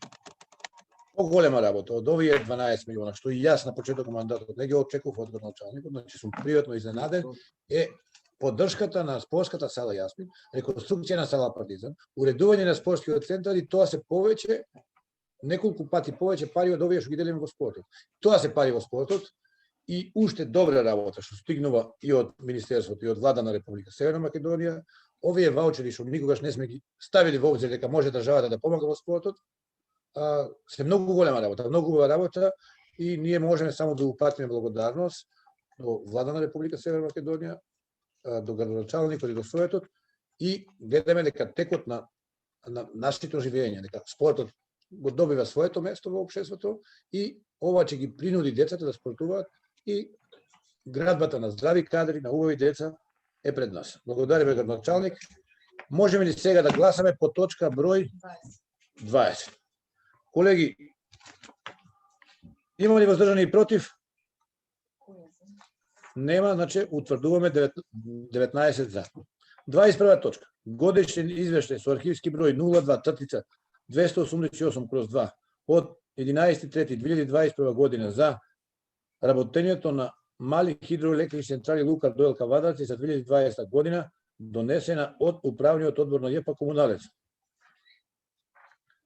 поголема работа од овие 12 милиона, што и јас на почетокот на мандатот не ги очекував од градоначалникот, значи сум пријатно изненаден, е поддршката на спортската сала Јаспин, реконструкција на сала Партизан, уредување на спортскиот центар и тоа се повеќе, неколку пати повеќе пари од овие што ги делиме во спортот. Тоа се пари во спортот и уште добра работа што стигнува и од Министерството и од Влада на Република Северна Македонија. Овие ваучери што никогаш не сме ги ставили во обзир дека може државата да помага во спортот, се многу голема работа, многу убава работа и ние можеме само да упатиме благодарност до Влада на Република Северна Македонија, до градоначалникот и до советот и гледаме дека текот на нашето оживење, дека спортот го добива своето место во општеството и ова ќе ги принуди децата да спортуваат и градбата на здрави кадри, на убави деца е пред нас. Благодариме градоначалник. Можеме ли сега да гласаме по точка број 20? Колеги, има ли воздржани и против? Нема, значи утврдуваме 19 за. 21 точка. Годишен извештај со архивски број 02-288/2 од 11.3.2021 година за работењето на мали хидроелектрични централи Лука Доел Кавадаци за 2020 година, донесена од управниот одбор на ЈП Комуналец.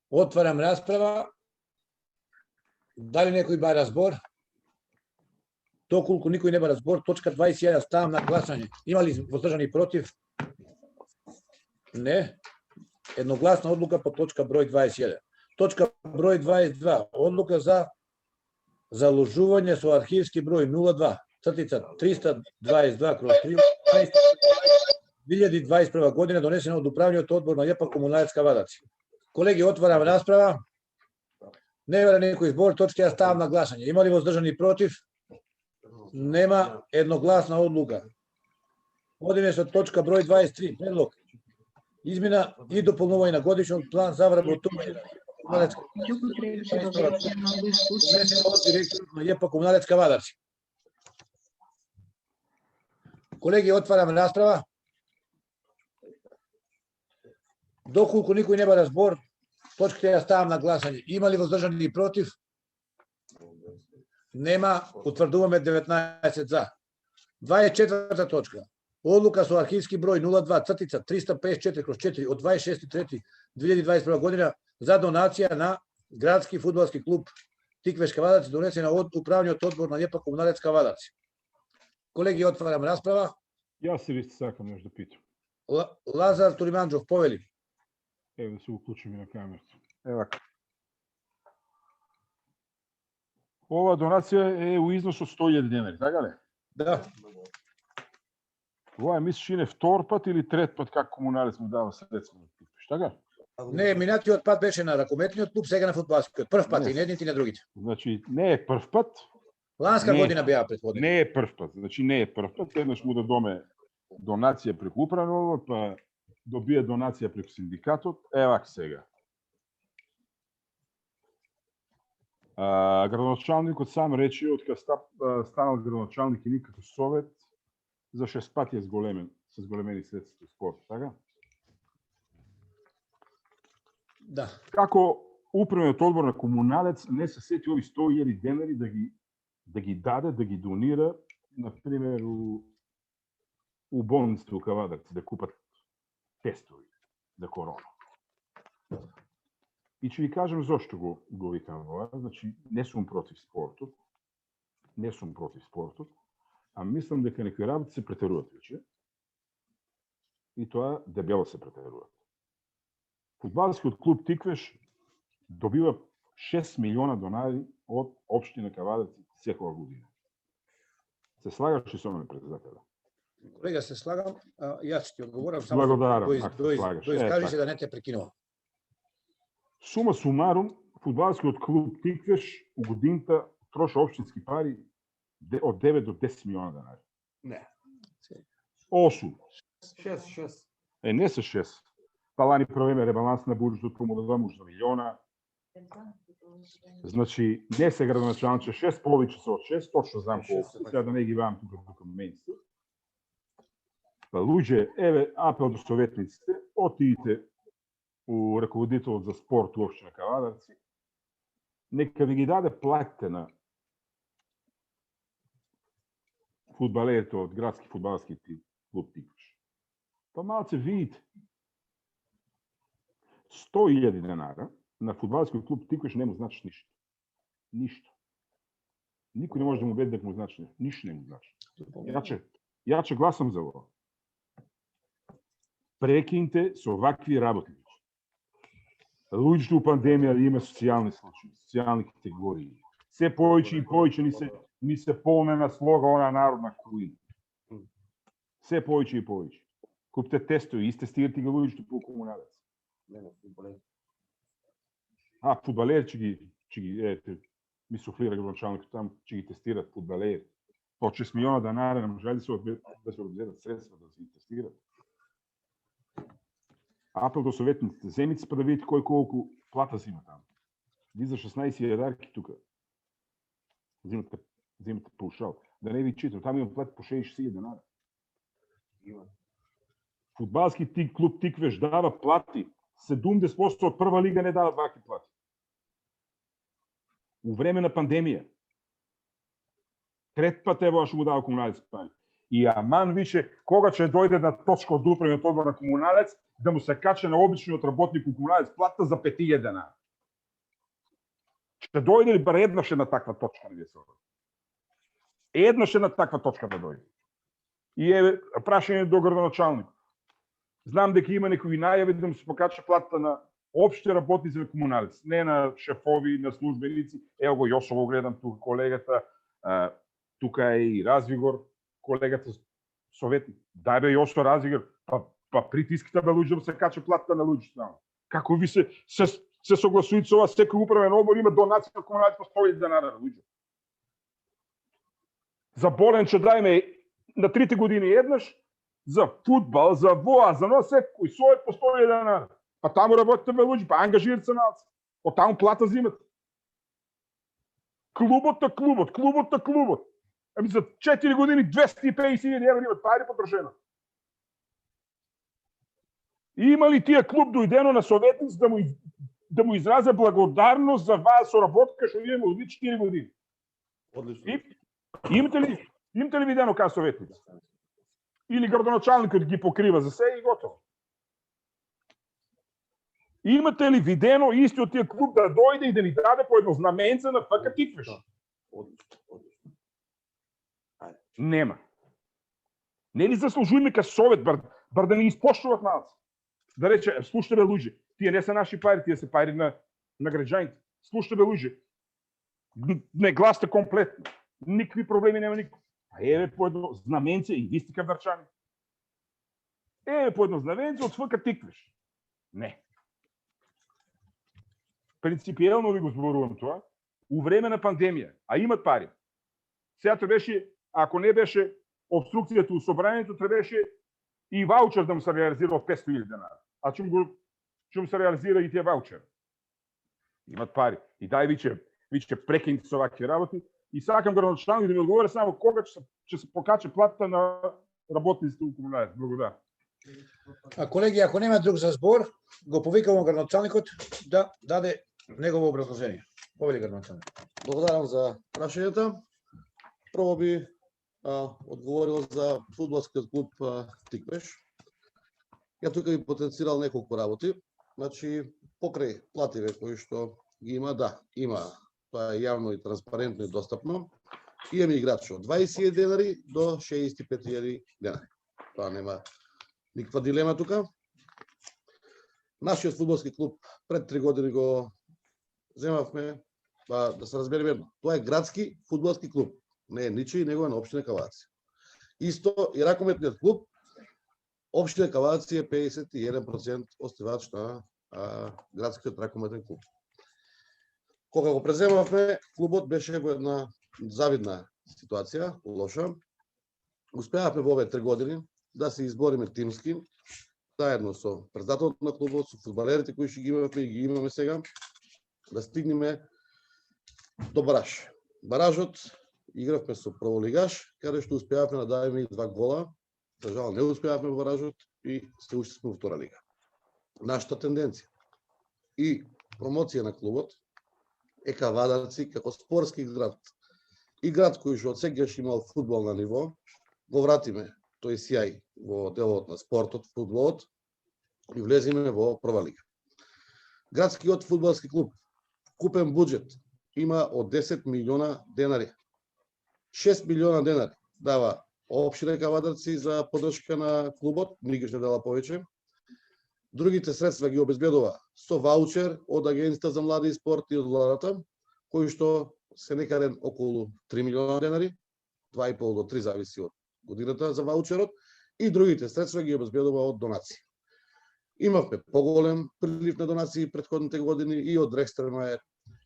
Отварам расправа. Дали некој бара збор? Доколку никој не бара збор, точка 21 ставам на гласање. Има ли воздржани против? Не. Едногласна одлука по точка број 21. Точка број 22. Одлука за заложување со архивски број 02-322/3 2021 година, донесена од управниот одбор на ЈП Комуналец Кавадаци. Колеги, отварам расправа. Не бара некој збор, точка ја ставам на гласање. Има ли воздржани против? Нема. Едногласна одлука. Одиме со точка број 23. Предлог измена и дополнување на годишен план за вработување на директорот на ЈП Комуналец Кавадаци. Колеги, отварам расправа. Доколку никој не бара збор, точките ја ставам на гласање. Има ли воздржани и против? Нема, утврдуваме 19 за. 24 точка. Одлука со архивски број 02-354/4 од 26.3.2021 година за донација на градски фудбалски клуб Тиквеш Кавадарци, донесена од управниот одбор на НЕПА Комуналец Кавадарци. Колеги, отварам расправа. Јас се висти сакам нешто да питам. Лазар Туриманџов, повели. Еве да се уклучим и на камерата. Ева. Ова донација е у износ од 100.000 денари, така ли? Да. Ова е мислиш втор пат или трет пат как Комуналец му дава средства на Тиквеш, така? Не, минатиот пат беше на ракометниот клуб, сега на фудбалскиот. Прв пат и не едните и на другите. Значи не е прв пат. Ланска година беа претходни. Не е прв пат. Значи не е прв пат. Еднаш му дадоме донација преку управно, па добие донација преку синдикатот. Евак сега. Градоначалникот сам рече, од кога станал градоначалник и никако совет, за 6 пати е зголемен, со зголемени средства спорт, така? Да. Како управниот одбор на Комуналец не се сети ови 100.000 денари да ги даде, да ги донира, например, у болниците у Кавадарци, да купат тестови за корона. И ќе ви кажам зошто го викам ова. Значи, не сум против спортот, а мислам дека некои работи се претеруваат веќе. И тоа дебело се претеруваат. Фудбалскиот клуб Тиквеш добива 6 милиона донари од општина Кавадарци секоја година. Се слагаш ли со мене, председателя? Колега, се слагам, јас ќе ти одговорам само Благодарам, да ако се слагаш. изкажи се така. да не те прекинувам. Сума сумарум, фудбалскиот клуб Тиквеш у годината троша општински пари од 9 до 10 милиона денари. Не. 8. 6. Не се 6. Па лани провеме ребаланс на буџетот по модел за милиона. Значи, не се градоначалниче 6, повеќе се од 6, точно знам колку. Сега да не ги бавам тука моменти. Па луѓе, еве апел до советниците, отидите у раководителот за спорт у општина Кавадарци, нека ви ги даде платите на фудбалерите од градски фудбалски клуб Тиквеш. Па малце видите. 100.000 денара на фудбалскиот клуб Тиквеш не му значи ништо. Ништо. Никој не може да му убеди дека му значи ништо. Ништо не му значи. Ја ќе гласам за ова. Прекиньте со вакви работи. Луѓето у пандемија има социјални случаи, социјални категории. Се повеќе и повеќе ни се полнена слога она народна куина. Се повеќе и повеќе. Купте тестови, истестирате ги луѓето по Комуналец. Фудбалер ќе ги ми суфлира градоначалникот там, ќе ги тестират фудбалери. По 6 милиона денари не може да се одбедат средства да се тестират. Апел до советниците, земите па да видите кој колку плата си има там. Ви за 16 јадарки тука. Земите паушал. Да не ви читам, там има плати по 60.000 денари. Фудбалски клуб Тиквеш дава плати. 70% од прва лига не дава вакви плати. У време на пандемија. Трет пат ево што му дава Комуналец пари. И аман више, кога ќе дојде на точка од управниот одбор на Комуналец, да му се каче на обичниот работник у Комуналец плата за 5.000 денари. Ќе дојде ли бар еднаш на таква точка на весора? Еднаш на таква точка да дојде. И е прашање до градоначалникот. Знам дека има некои најави да му се покача платата на општи работници на Комуналец, не на шефови, на службеници. Ево го Јосо го гледам тука колегата, тука е и Развигор, колегата советник. Дај бе Јосо Развигор, па притискате бе луѓе да се кача платата на луѓето. Како ви се согласуите со ова, секој управен одбор има донација на Комуналец по 100.000 денари на луѓе. За болен ќе дајме на 3 години еднаш, за фудбал, за воа, за секој совет по 100.000 денари. Па таму работите бе луѓе, па ангажирате се налце. Од таму плата зимате. Клубот. Ами за 4 години 250.000 евра имат пари потрошено. И има ли тия клуб дојдено на советници да му изразя благодарност за ваа соработка што вие му 4 години? Одлично. И имате ли видено кај советници? Или градоначалникот ги покрива за се и готово? Имате ли видено истиот тие клуб да дојде и да ни даде по едно знаменце на ФК Тиквиш? Нема. Не ли заслужуваме ка совет, бар да ни испоштуват нас? Да рече, слушате бе лужи, тие не се наши пари, тие се пари на граѓаните. Слушате бе лужи, не гласте комплетно, никакви проблеми нема никакви. А еве по едно знаменце и ви сте кавдарчани. Еве по едно знаменце од ФК Тиквиш. Не. Принципиелно ви го зборувам тоа. У време на пандемија, а имат пари. Сега требеше, ако не беше обструкцијата у собранието, требеше и ваучер да му се реализира од 500.000 денара. А ќе му се реализира и тие ваучери. Имат пари. И дај виче прекинете со вакви работи. И сакам градоначалник да ми одговори само кога ќе се покаче платата на работниците у комуналите. Благодарам. А колеги, ако нема друг за збор, го повикавам градоначалникот да даде негово образложение. Повели градоначалник. Благодарам за прашањата. Прво би одговорил за фудбалскиот клуб Тиквеш. Ја тука би потенцирал неколку работи. Значи, покрај плативе кои што ги има, да, има. Тоа е јавно и транспарентно и достапно. Имаме играчи од 20.000 денари до 65.000 денари. Тоа нема никаква дилема тука. Нашиот фудбалски клуб пред 3 години го земавме, да се разбереме едно. Тоа е градски фудбалски клуб. Не е ничи, него е на општина Каваци. Исто и ракометниот клуб, општина Каваци е 51% остивач на градскиот ракометен клуб. Кога го преземавме, клубот беше во една завидна ситуација, лоша. Успеавме во овие 3 години да се избориме тимски, заедно со председателот на клубот, со фудбалерите кои што ги имавме и ги имаме сега, да стигнеме до бараж. Баражот игравме со прволигаш, каде што успеавме да дадеме и 2 гола. За жал не успеавме во баражот и се уште сме во втора лига. Нашата тенденција и промоција на клубот е Кавадарци како спортски град. И град кој што одсегаш имал фудбал на ниво, го вратиме тој сјај во делот на спортот, фудбалот и влеземе во прва лига. Градскиот фудбалски клуб, купен буџет, има од 10 милиона денари. 6 милиона денари дава општина Кавадарци за поддршка на клубот, никој не дала повеќе. Другите средства ги обезбедува со ваучер од Агенцијата за млади и спорт и од владата, кои што се некаде околу 3 милиона денари, 2,5 до 3 зависи од годината за ваучерот, и другите средства ги обезбедува од донации. Имавме поголем прилив на донации претходните години и од Рекстермаер,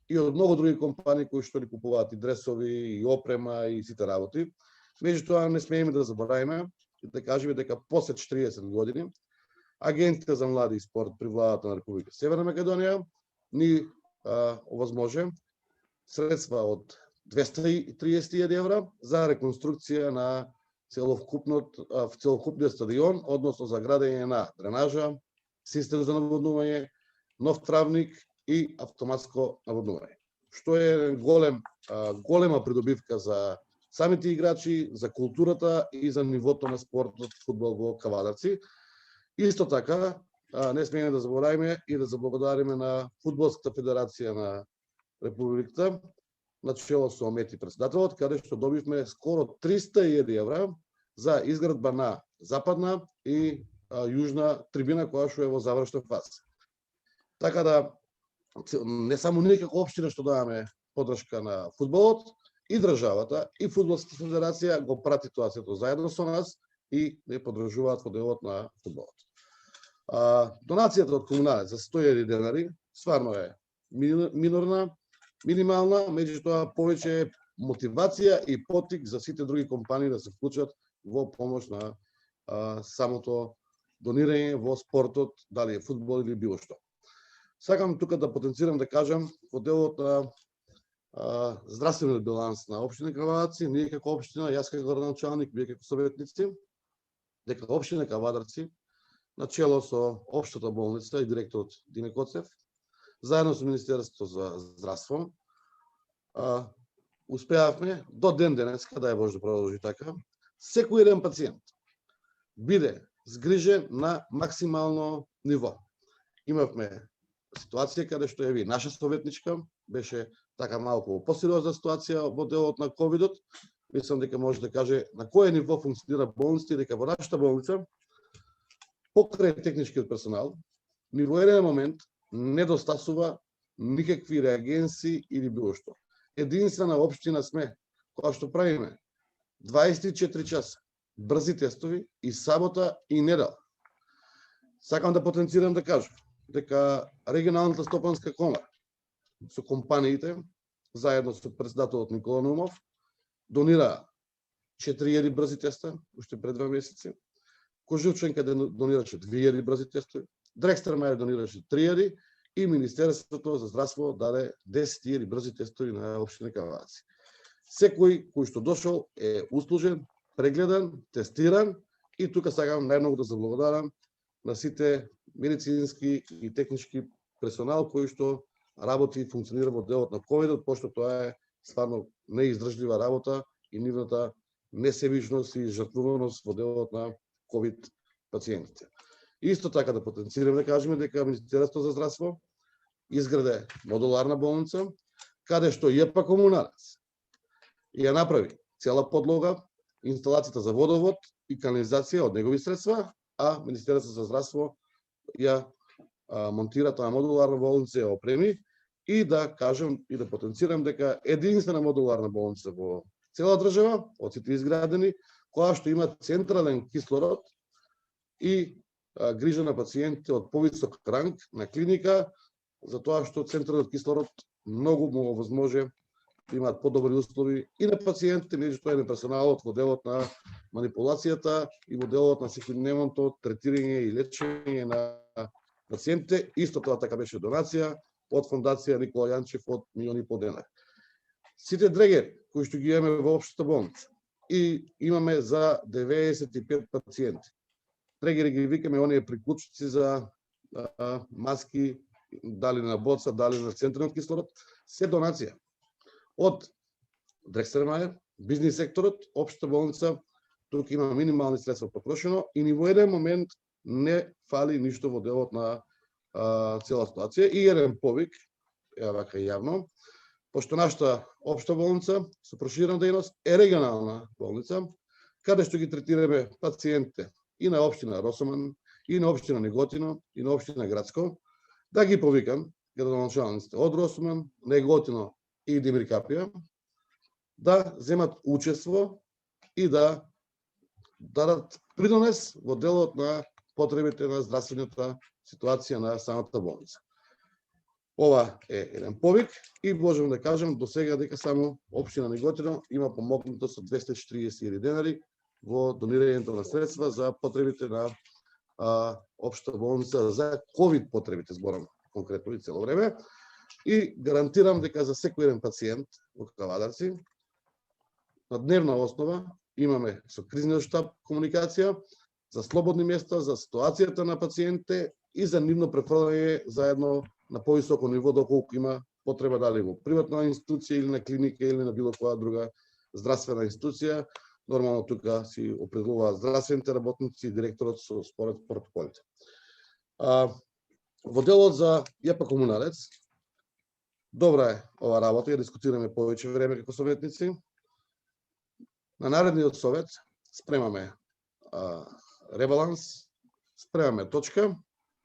и од многу други компании кои што ни купуваат и дресови, и опрема, и сите работи. Меѓутоа не смееме да забораваме и да кажеме дека после 40 години Агенцијата за млади и спорт при владата на Република Северна Македонија ни овозможи средства од 230.000 евра за реконструкција на целокупниот стадион, односно за градење на дренажа, систем за наводнување, нов травник и автоматско наводнување. Што е голема придобивка за самите играчи, за културата и за нивото на спортот фудбал во Кавадарци. Исто така, не смееме да забораваме и да заблагодариме на Фудбалската федерација на Републиката, на чело со Омети председателот, каде што добивме скоро 300.000 евра за изградба на западна и јужна трибина, која што е во завршна фаза. Така да, не само ние како општина што даваме поддршка на фудбалот, и државата, и Фудбалската федерација го прати тоа сето заедно со нас и не поддржуваат во делот на фудбалот. Донацијата од комуналец за 100.000 денари стварно е минорна, минимална, меѓутоа повеќе мотивација и поттик за сите други компании да се вклучат во помош на самото донирање во спортот, дали е фудбал или било што. Сакам тука да потенцирам да кажам во делот на здравствениот биланс на општина Кавадарци, ние како општина, јас како градоначалник, вие како советници, дека општина Кавадарци, начело со општата болница и директорот Диме Коцев, заедно со Министерството за здравство, успеавме до ден денес, каде е Боже да продолжи така, секој еден пациент биде згрижен на максимално ниво. Имавме ситуација каде што еви наша советничка беше така малку посериозна ситуација во делот на ковидот. Мислам дека може да каже на кое ниво функционира болницата и дека во нашата болница покрај техничкиот персонал ни во еден момент недостасува никакви реагенси или било што. Единствена општина сме која што правиме 24 часа брзи тестови и сабота и недела. Сакам да потенцирам да кажам дека регионалната стопанска комара со компаниите, заедно со председателот Никола Наумов, донира 4000 брзи теста, уште пред 2 месеци. Кожилченка донираше 2000 брзи тестови, Дрекстермајер донираше 3000 и Министерството за здравство даде 10.000 брзи тестови на општина Кавадарци. Секој кој што дошол е услужен, прегледан, тестиран и тука сакам најмногу да заблагодарам на сите медицински и технички персонал кој што работи и функционира во делот на ковидот, пошто тоа е стварно неиздржлива работа и нивната несебичност и жртвуваност во делот на ковид пациентите. Исто така да потенцираме да кажеме дека Министерството за здравство изграде модуларна болница, каде што ЈП Комуналец ја направи цела подлога, инсталацијата за водовод и канализација од негови средства, а Министерството за здравство ја монтира таа модуларна болница, ја опреми и да кажам и да потенцирам дека единствена модуларна болница во цела држава, од сите изградени, која што има централен кислород и грижа на пациентите од повисок ранг на клиника, затоа што централниот кислород многу му овозможи да имаат подобри услови и на пациентите, меѓутоа и на персоналот во делот на манипулацијата и во делот на секојдневното третирање и лечење на пациентите. Исто тоа така беше донација од фондација Никола Јанчев од 1,5 милиони денари. Сите дрегери кои што ги имаме во општата болница и имаме за 95 пациенти. Дрегери ги викаме оние приклучици за маски, дали на боца, дали на централен кислород, се донација од Дрекстермајер, бизнис секторот, општата болница, тука има минимални средства потрошено и ни во еден момент не фали ништо во делот на цела ситуација. И еден повик, вака јавно, пошто нашата општа болница со проширена дејност е регионална болница, каде што ги третираме пациентите и на општина Росоман, и на општина Неготино, и на општина Градско, да ги повикам градоначалниците од Росоман, Неготино и Димир Капија, да земат учество и да дадат придонес во делот на потребите на здравствената ситуација на самата болница. Ова е еден повик и можам да кажам до сега дека само општина Неготино има помогнато со 240.000 денари во донирањето на средства за потребите на општата болница, за ковид потребите, зборам конкретно и цело време. И гарантирам дека за секој еден пациент во Кавадарци на дневна основа имаме со кризниот штаб комуникација за слободни места, за ситуацијата на пациентите и за нивно префрлање заедно на повисоко ниво доколку има потреба, дали во приватна институција или на клиника или на било која друга здравствена институција. Нормално тука си определуваат здравствените работници и директорот според протоколите. Во делот за ЈП Комуналец, добра е ова работа, ја дискутираме повеќе време како советници. На наредниот совет спремаме ребаланс, спремаме точка,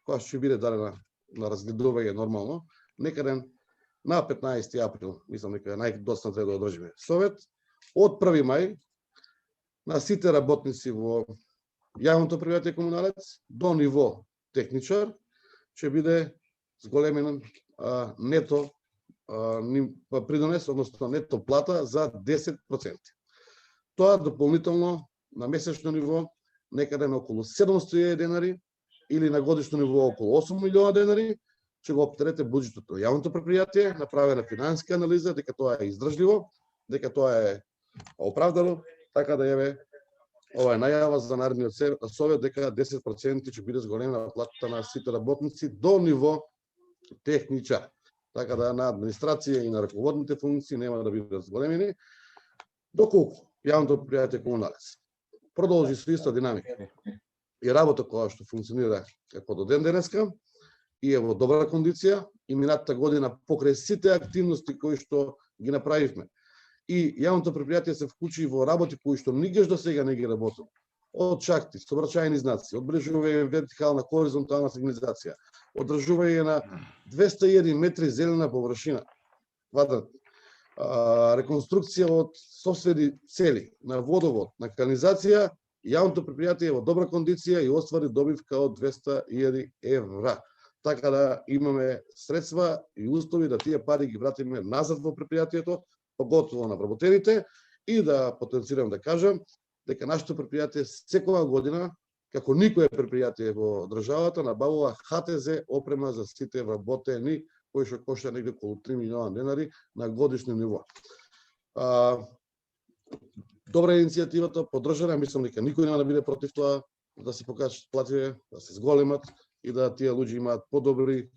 која ќе биде дадена на разгледување нормално, некаде на 15 април, мислам дека најдоцна треба да одржиме совет, од 1 мај, на сите работници во јавното предпријатие Комуналец, до ниво техничар, ќе биде зголемен нето придонес, односно нето плата за 10%. Тоа дополнително на месечно ниво некаде на околу 700 денари или на годишно ниво околу 8 милиона денари, ќе го оптерете буџетот на јавното предпријатие, направена финансиска анализа дека тоа е издржливо, дека тоа е оправдано, така да еве ова е најава за наредниот совет дека 10% ќе биде зголемена платата на сите работници до ниво техничар. Така да на администрација и на раководните функции нема да бидат зголемени, доколку јавното предпријатие комуналец продолжи со иста динамика и работа која што функционира како до ден денеска и е во добра кондиција и минатата година покрај сите активности кои што ги направивме. И јавното предпријатие се вклучи во работи кои што нигде до сега не ги работил. Од шахти, сообраќајни знаци, одбележување вертикална, хоризонтална сигнализација, одржување на 201 метри зелена површина, квадратна, реконструкција од сопствени цели на водовод, на канализација, јавното предпријатие е во добра кондиција и оствари добивка од 200.000 евра. Така да имаме средства и услови да тие пари ги вратиме назад во предпријатието, поготово на вработените, и да потенцирам да кажам дека нашето предпријатие секоја година, како никое предпријатие во државата, набавува ХТЗ опрема за сите вработени, кои што кошта негде околу 3 милиона денари на годишно ниво. Добра е иницијативата, поддржана, мислам дека никој нема да биде против тоа да се покажат плативе, да се зголемат и да тие луѓе имаат подобри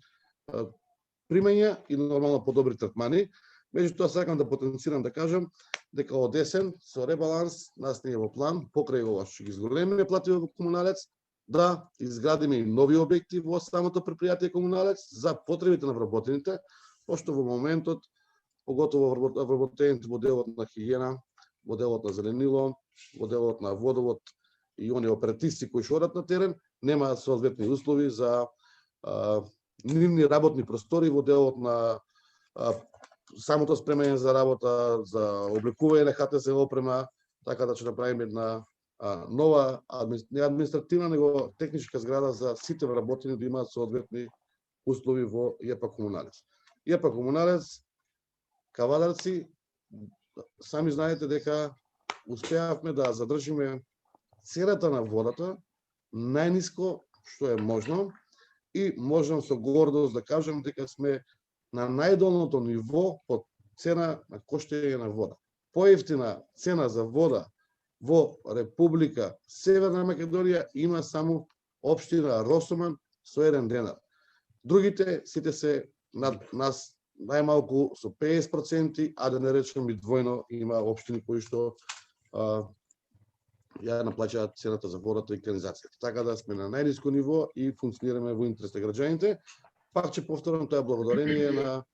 примања и нормално подобри третмани. Меѓутоа сакам да потенцирам да кажам дека од есен со ребаланс нас не е во план покрај ова што ги зголемиме плативе во комуналец да изградиме и нови објекти во самото предпријатие комуналец за потребите на вработените, пошто во моментот поготово вработените во делот на хигиена, во делот на зеленило, во делот на водовод и они оперативци кои одат на терен немаат соодветни услови за нивни работни простори во делот на самото спремање за работа, за облекување на ХТЗ опрема, така да ќе направиме една нова не административна, него техничка зграда за сите вработени да имаат соодветни услови во ЈП Комуналец. ЈП Комуналец, Кавадарци, сами знаете дека успеавме да задржиме цената на водата најниско што е можно и можам со гордост да кажам дека сме на најдолното ниво по цена на коштење на вода. Поевтина цена за вода во Република Северна Македонија има само општина Росоман со 1 денар. Другите сите се над нас најмалку со 50%, а да не речем и двојно има општини кои што ја наплаќаат цената за водата и канализацијата. Така да сме на најниско ниво и функционираме во интерес на граѓаните. Пак ќе повторам, тоа е благодарение на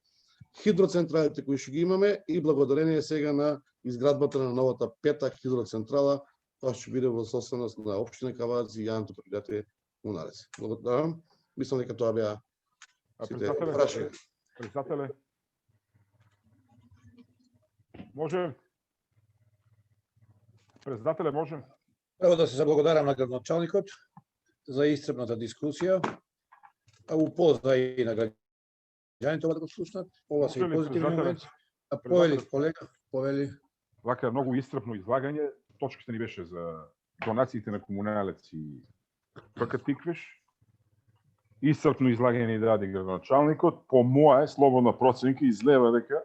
хидроцентралите кои што ги имаме и благодарение сега на изградбата на новата 5-та хидроцентрала, тоа ќе биде во собственост на општина Кавадарци и јавното предпријатие Комуналец. Благодарам. Мислам дека тоа беа сите прашања. Председателе, може? Председателе, може? Прво да се заблагодарам на градоначалникот за исцрпната дискусија, а упозна и на граѓаните да го слушнат. Ова се и позитивни моменти. А повели, колега, повели. Вака е многу исцрпно излагање. Точката ни беше за донациите на Комуналец и ПК Тиквеш. Исцрпно излагање ни даде градоначалникот. По моја слободна проценка излева дека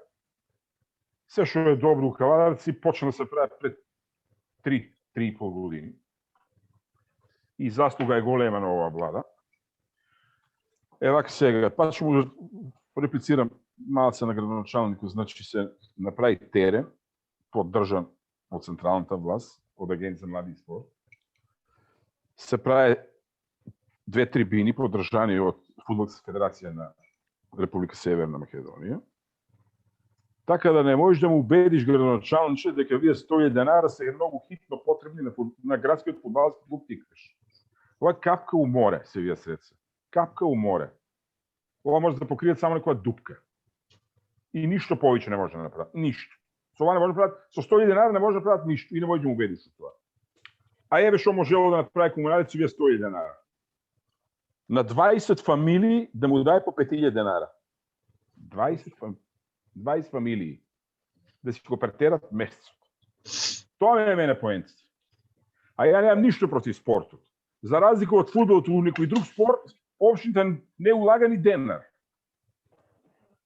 се што е добро у Кавадарци почна да се прави пред 3,5 години. И заслуга е голема на оваа влада. Евак сега, па ќе му реплицирам малце на градоначалникот, значи се направи терен, поддржан од централната власт, од Агенција за млади и спорт. Се прави 2 трибини поддржани од Фудбалска федерација на Република Северна Македонија. Така да не можеш да му убедиш градоначалниче дека вие 100.000 денара се многу хитно потребни на градскиот фудбалски клуб Тиквеш. Ова е капка у море, се вие средства. Капка у море. Ова може да покријат само некоја дупка. И ништо повеќе не може да направат. Ништо. Со ова не може да прават, со 100.000 денара не може да прават ништо и не може да му убедиш со тоа. А еве што можело да направи Комуналец со вие 100.000 денара. На 20 фамилии да му даде по 5.000 денара. 20 фамилии да си го претерат месецот. Тоа ме е мене поентите. А ја немам ништо против спортот. За разлика од фудбалот или некој друг спорт, општината не улага ни денар.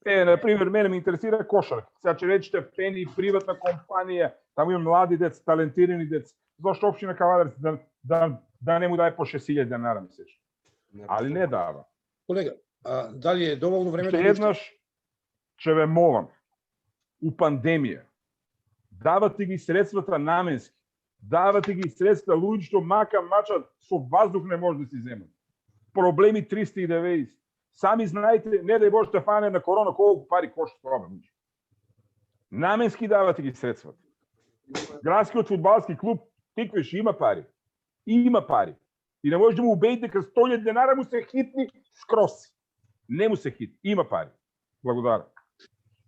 на пример, мене ме интересира кошарка. Сега ќе речете Пени, приватна компанија, таму има млади деца, талентирани деца. Зошто општина Кавадарци да не му даде по 6.000 денара месечно? Али не дава. Колега, дали е доволно време? Уште еднаш ќе ве молам, у пандемија, давате ги средствата наменски, давате ги средства луѓе што мака мачат со ваздух не може да си земат. Проблеми 390. Сами знаете, не дај Боже те фане на корона колку пари кошта това. Наменски давате ги средствата. Градскиот фудбалски клуб Тиквиш има пари. Има пари. И не може да му убедите дека 100.000 денара му се хитни скрос. Не му се хит. Има пари. Благодарам.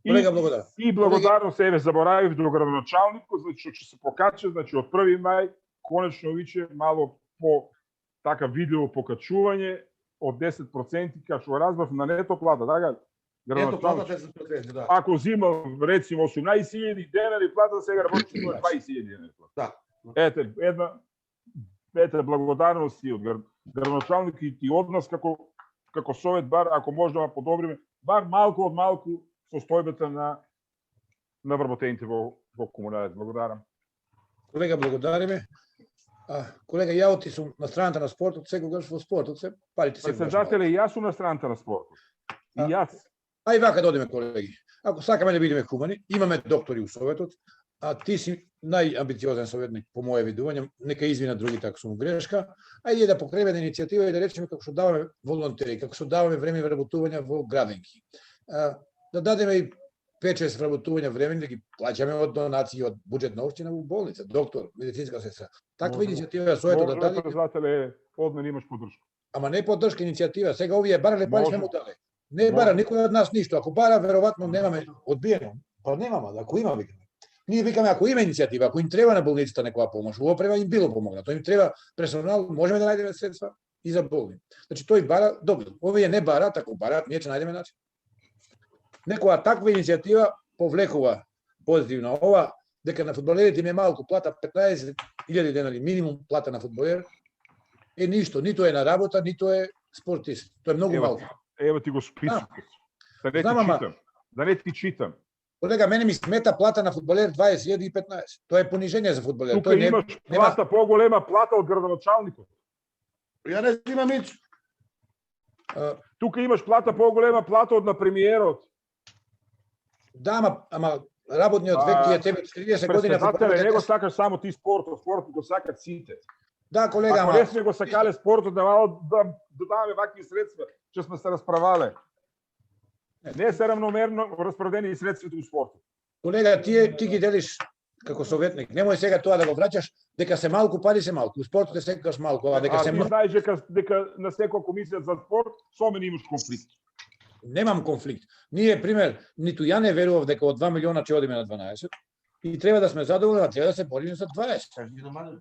Колега, благодарам. И благодарност еве заборавив до градоначалникот, значи ќе се покача, значи од 1. мај конечно више мало по така видливо покачување од 10%, како што разбрав на нето плата, така? Ето платата е за 10%, да. Ако зимам рецимо 18.000 денари плата, сега работи 20.000 денари плата. Да. Ете благодарност и од градоначалникот и од нас како совет бар, ако може да подобриме, бар малку од малку состојбата на вработените во комуналот. Благодарам. Колега, благодариме. Колега, јаоти сум на страната на спортот, секогаш во спортот се парите се. Председателе, јас сум на страната на спортот. И јас. Ај вака да одиме, колеги. Ако сакаме да бидеме хумани, имаме доктори у советот, а ти си најамбициозен советник по моје видување, нека извина другите ако сум грешка. Ајде да покреме иницијатива и да речеме како што даваме волонтери, како што даваме време вработување во градинки. Да дадеме и 5-6 вработувања времени, да ги плаќаме од донации од буџет на општина во болница, доктор, медицинска сестра. Таква иницијатива советот да даде. Председателе, од мене имаш поддршка. Ама не поддршка иницијатива. Сега овие барале пари сме му дали. Не бара никој од нас ништо. Ако бара, веројатно немаме одбиено. Па немаме, ако има викаме. Ние викаме ако има иницијатива, ако им треба на болницата некоја помош, во опрема им било помогнато. Им треба персонал, можеме да најдеме средства и за болни. Значи тој бара, добро. Овие не барат, ако барат, ние ќе најдеме начин. Некоја таква иницијатива повлекува позитивно ова, дека на фудбалерите им е малку плата, 15.000 денари минимум плата на фудбалер, е ништо, ниту е на работа, ниту е спортист. Тоа е многу малку. Ево ти го списокот. Да не ти читам. Колега, мене ми смета плата на фудбалер 20.015. Тоа е понижение за фудбалер. Тука имаш плата, поголема плата од градоначалникот. Ја не имам нич. Тука имаш плата, поголема плата од на премиерот. Да, ама работниот век ти е тебе 30 години. Председателе, не го сакаш само ти спортот го сакат сите. Да, колега, ако не сме го сакале спортот, да даваме вакви средства, че сме се расправале. Не се равномерно распределени средствата у спортот. Колега, ти ги делиш како советник. Немој сега тоа да го враќаш, дека се малку пари се малку. У спортот е секогаш малку, а дека се ти знаеш дека на секоја комисија за спорт со мене имаш конфликт. Немам конфликт. Ние, пример, ниту ја не верував дека од 2 милиона ќе одиме на 12 и треба да сме задоволни, треба да се бориме за 20.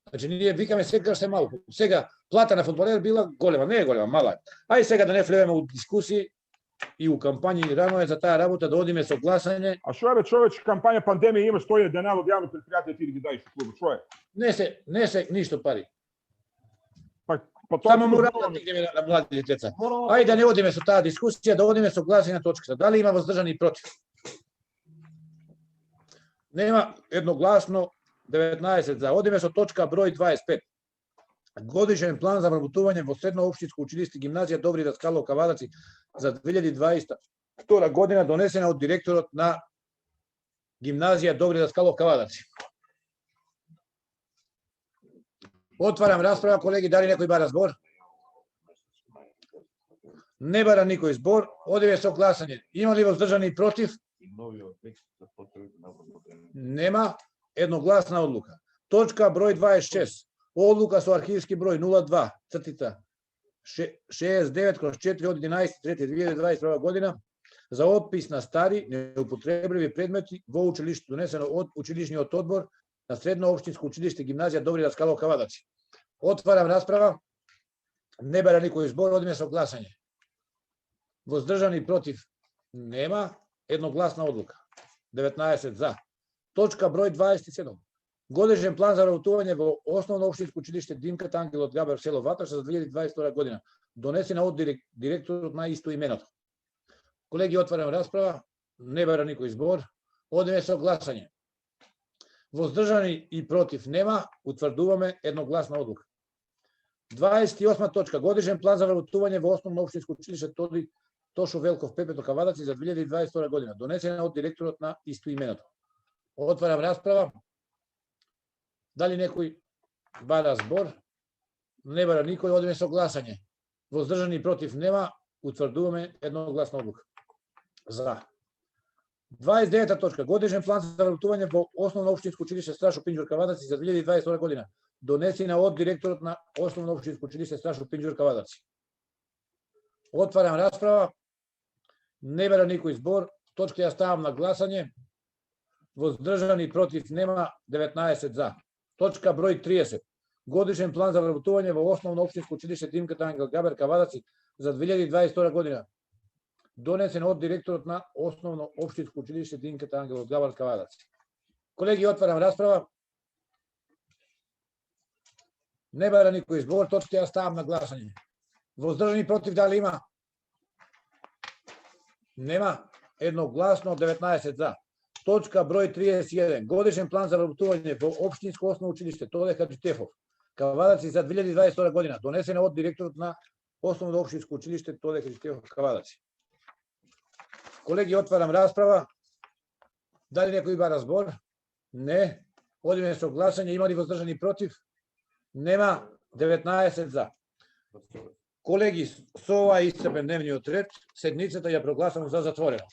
Значи ние викаме секогаш се малку. Сега плата на фудбалер била голема, не е голема, мала. Ај сега да не влеземе у дискусии и у кампањи, рано е за таа работа да одиме со гласање. А што е човече, кампања пандемија имаш 100 денари од јавно предпријатие ти ги даеш клубот, што е? Не се ништо пари. Па тоа само мора да стигнеме на младите деца. Ајде да не одиме со таа дискусија, да одиме со гласање на точката. Дали има воздржани и против? Нема, едногласно 19 за. Одиме со точка број 25. Годишен план за вработување во средно општинско училиште гимназија Добри Даскалов Кавадаци за 2022 година донесена од директорот на гимназија Добри Даскалов Кавадаци. Отварам расправа, колеги, дали некој бара збор? Не бара никој збор, одиме со гласање. Има ли воздржани и против? Нема, едногласна одлука. Точка број 26. Одлука со архивски број 02 цртица 69/4 од 11.3.2021 година за отпис на стари неупотребливи предмети во училиште, донесено од училишниот одбор на средно општинско училиште гимназија Добри Даскалов Кавадаци. Отварам расправа. Не бара никој збор, одиме со гласање. Воздржани против нема, едногласна одлука. 19 за. Точка број 27. Годишен план за вработување во основно општинско училиште Димката Ангел од Габер село Ваташ за 2022 година, донесена од директорот на истоименото. Колеги, отварам расправа. Не бара никој збор. Одиме со гласање. Воздржани и против нема, утврдуваме едногласна одлука. 28 точка. Годишен план за вработување во Основно општинско училиште Тошо Велков Пепето Кавадаци за 2022 година, донесена од директорот на истоименото. Отварам расправа. Дали некој бара збор? Не бара никој, одиме со гласање. Воздржани и против нема, утврдуваме едногласна одлука. За. 29 точка. Годишен план за вработување во Основно општинско училиште Страшо Пинџур Кавадаци за 2022 година, донесена од директорот на Основно општинско училиште Страшо Пинџур Кавадаци. Отварам расправа. Не бара никој збор. Точка ја ставам на гласање. Воздржани и против нема, 19 за. Точка број 30. Годишен план за вработување во Основно општинско училиште Димката Ангел Габер Кавадаци за 2022 година, донесен од директорот на Основно општинско училиште Димката Ангел Габер Кавадаци. Колеги, отварам расправа. Не бара никој збор, точка ја ставам на гласање. Воздржани против дали има? Нема. Едногласно 19 за. Точка број 31. Годишен план за вработување во Општинско основно училиште Тодор Хаджитефов Кавадаци за 2022 година, донесена од директорот на Основно општинско училиште Тодор Хаджитефов Кавадаци. Колеги, отварам расправа. Дали некој бара збор? Не. Одиме со гласање. Има ли воздржани против? Нема. 19 за. Колеги, со ова истрпен дневниот ред, седницата ја прогласам за затворена.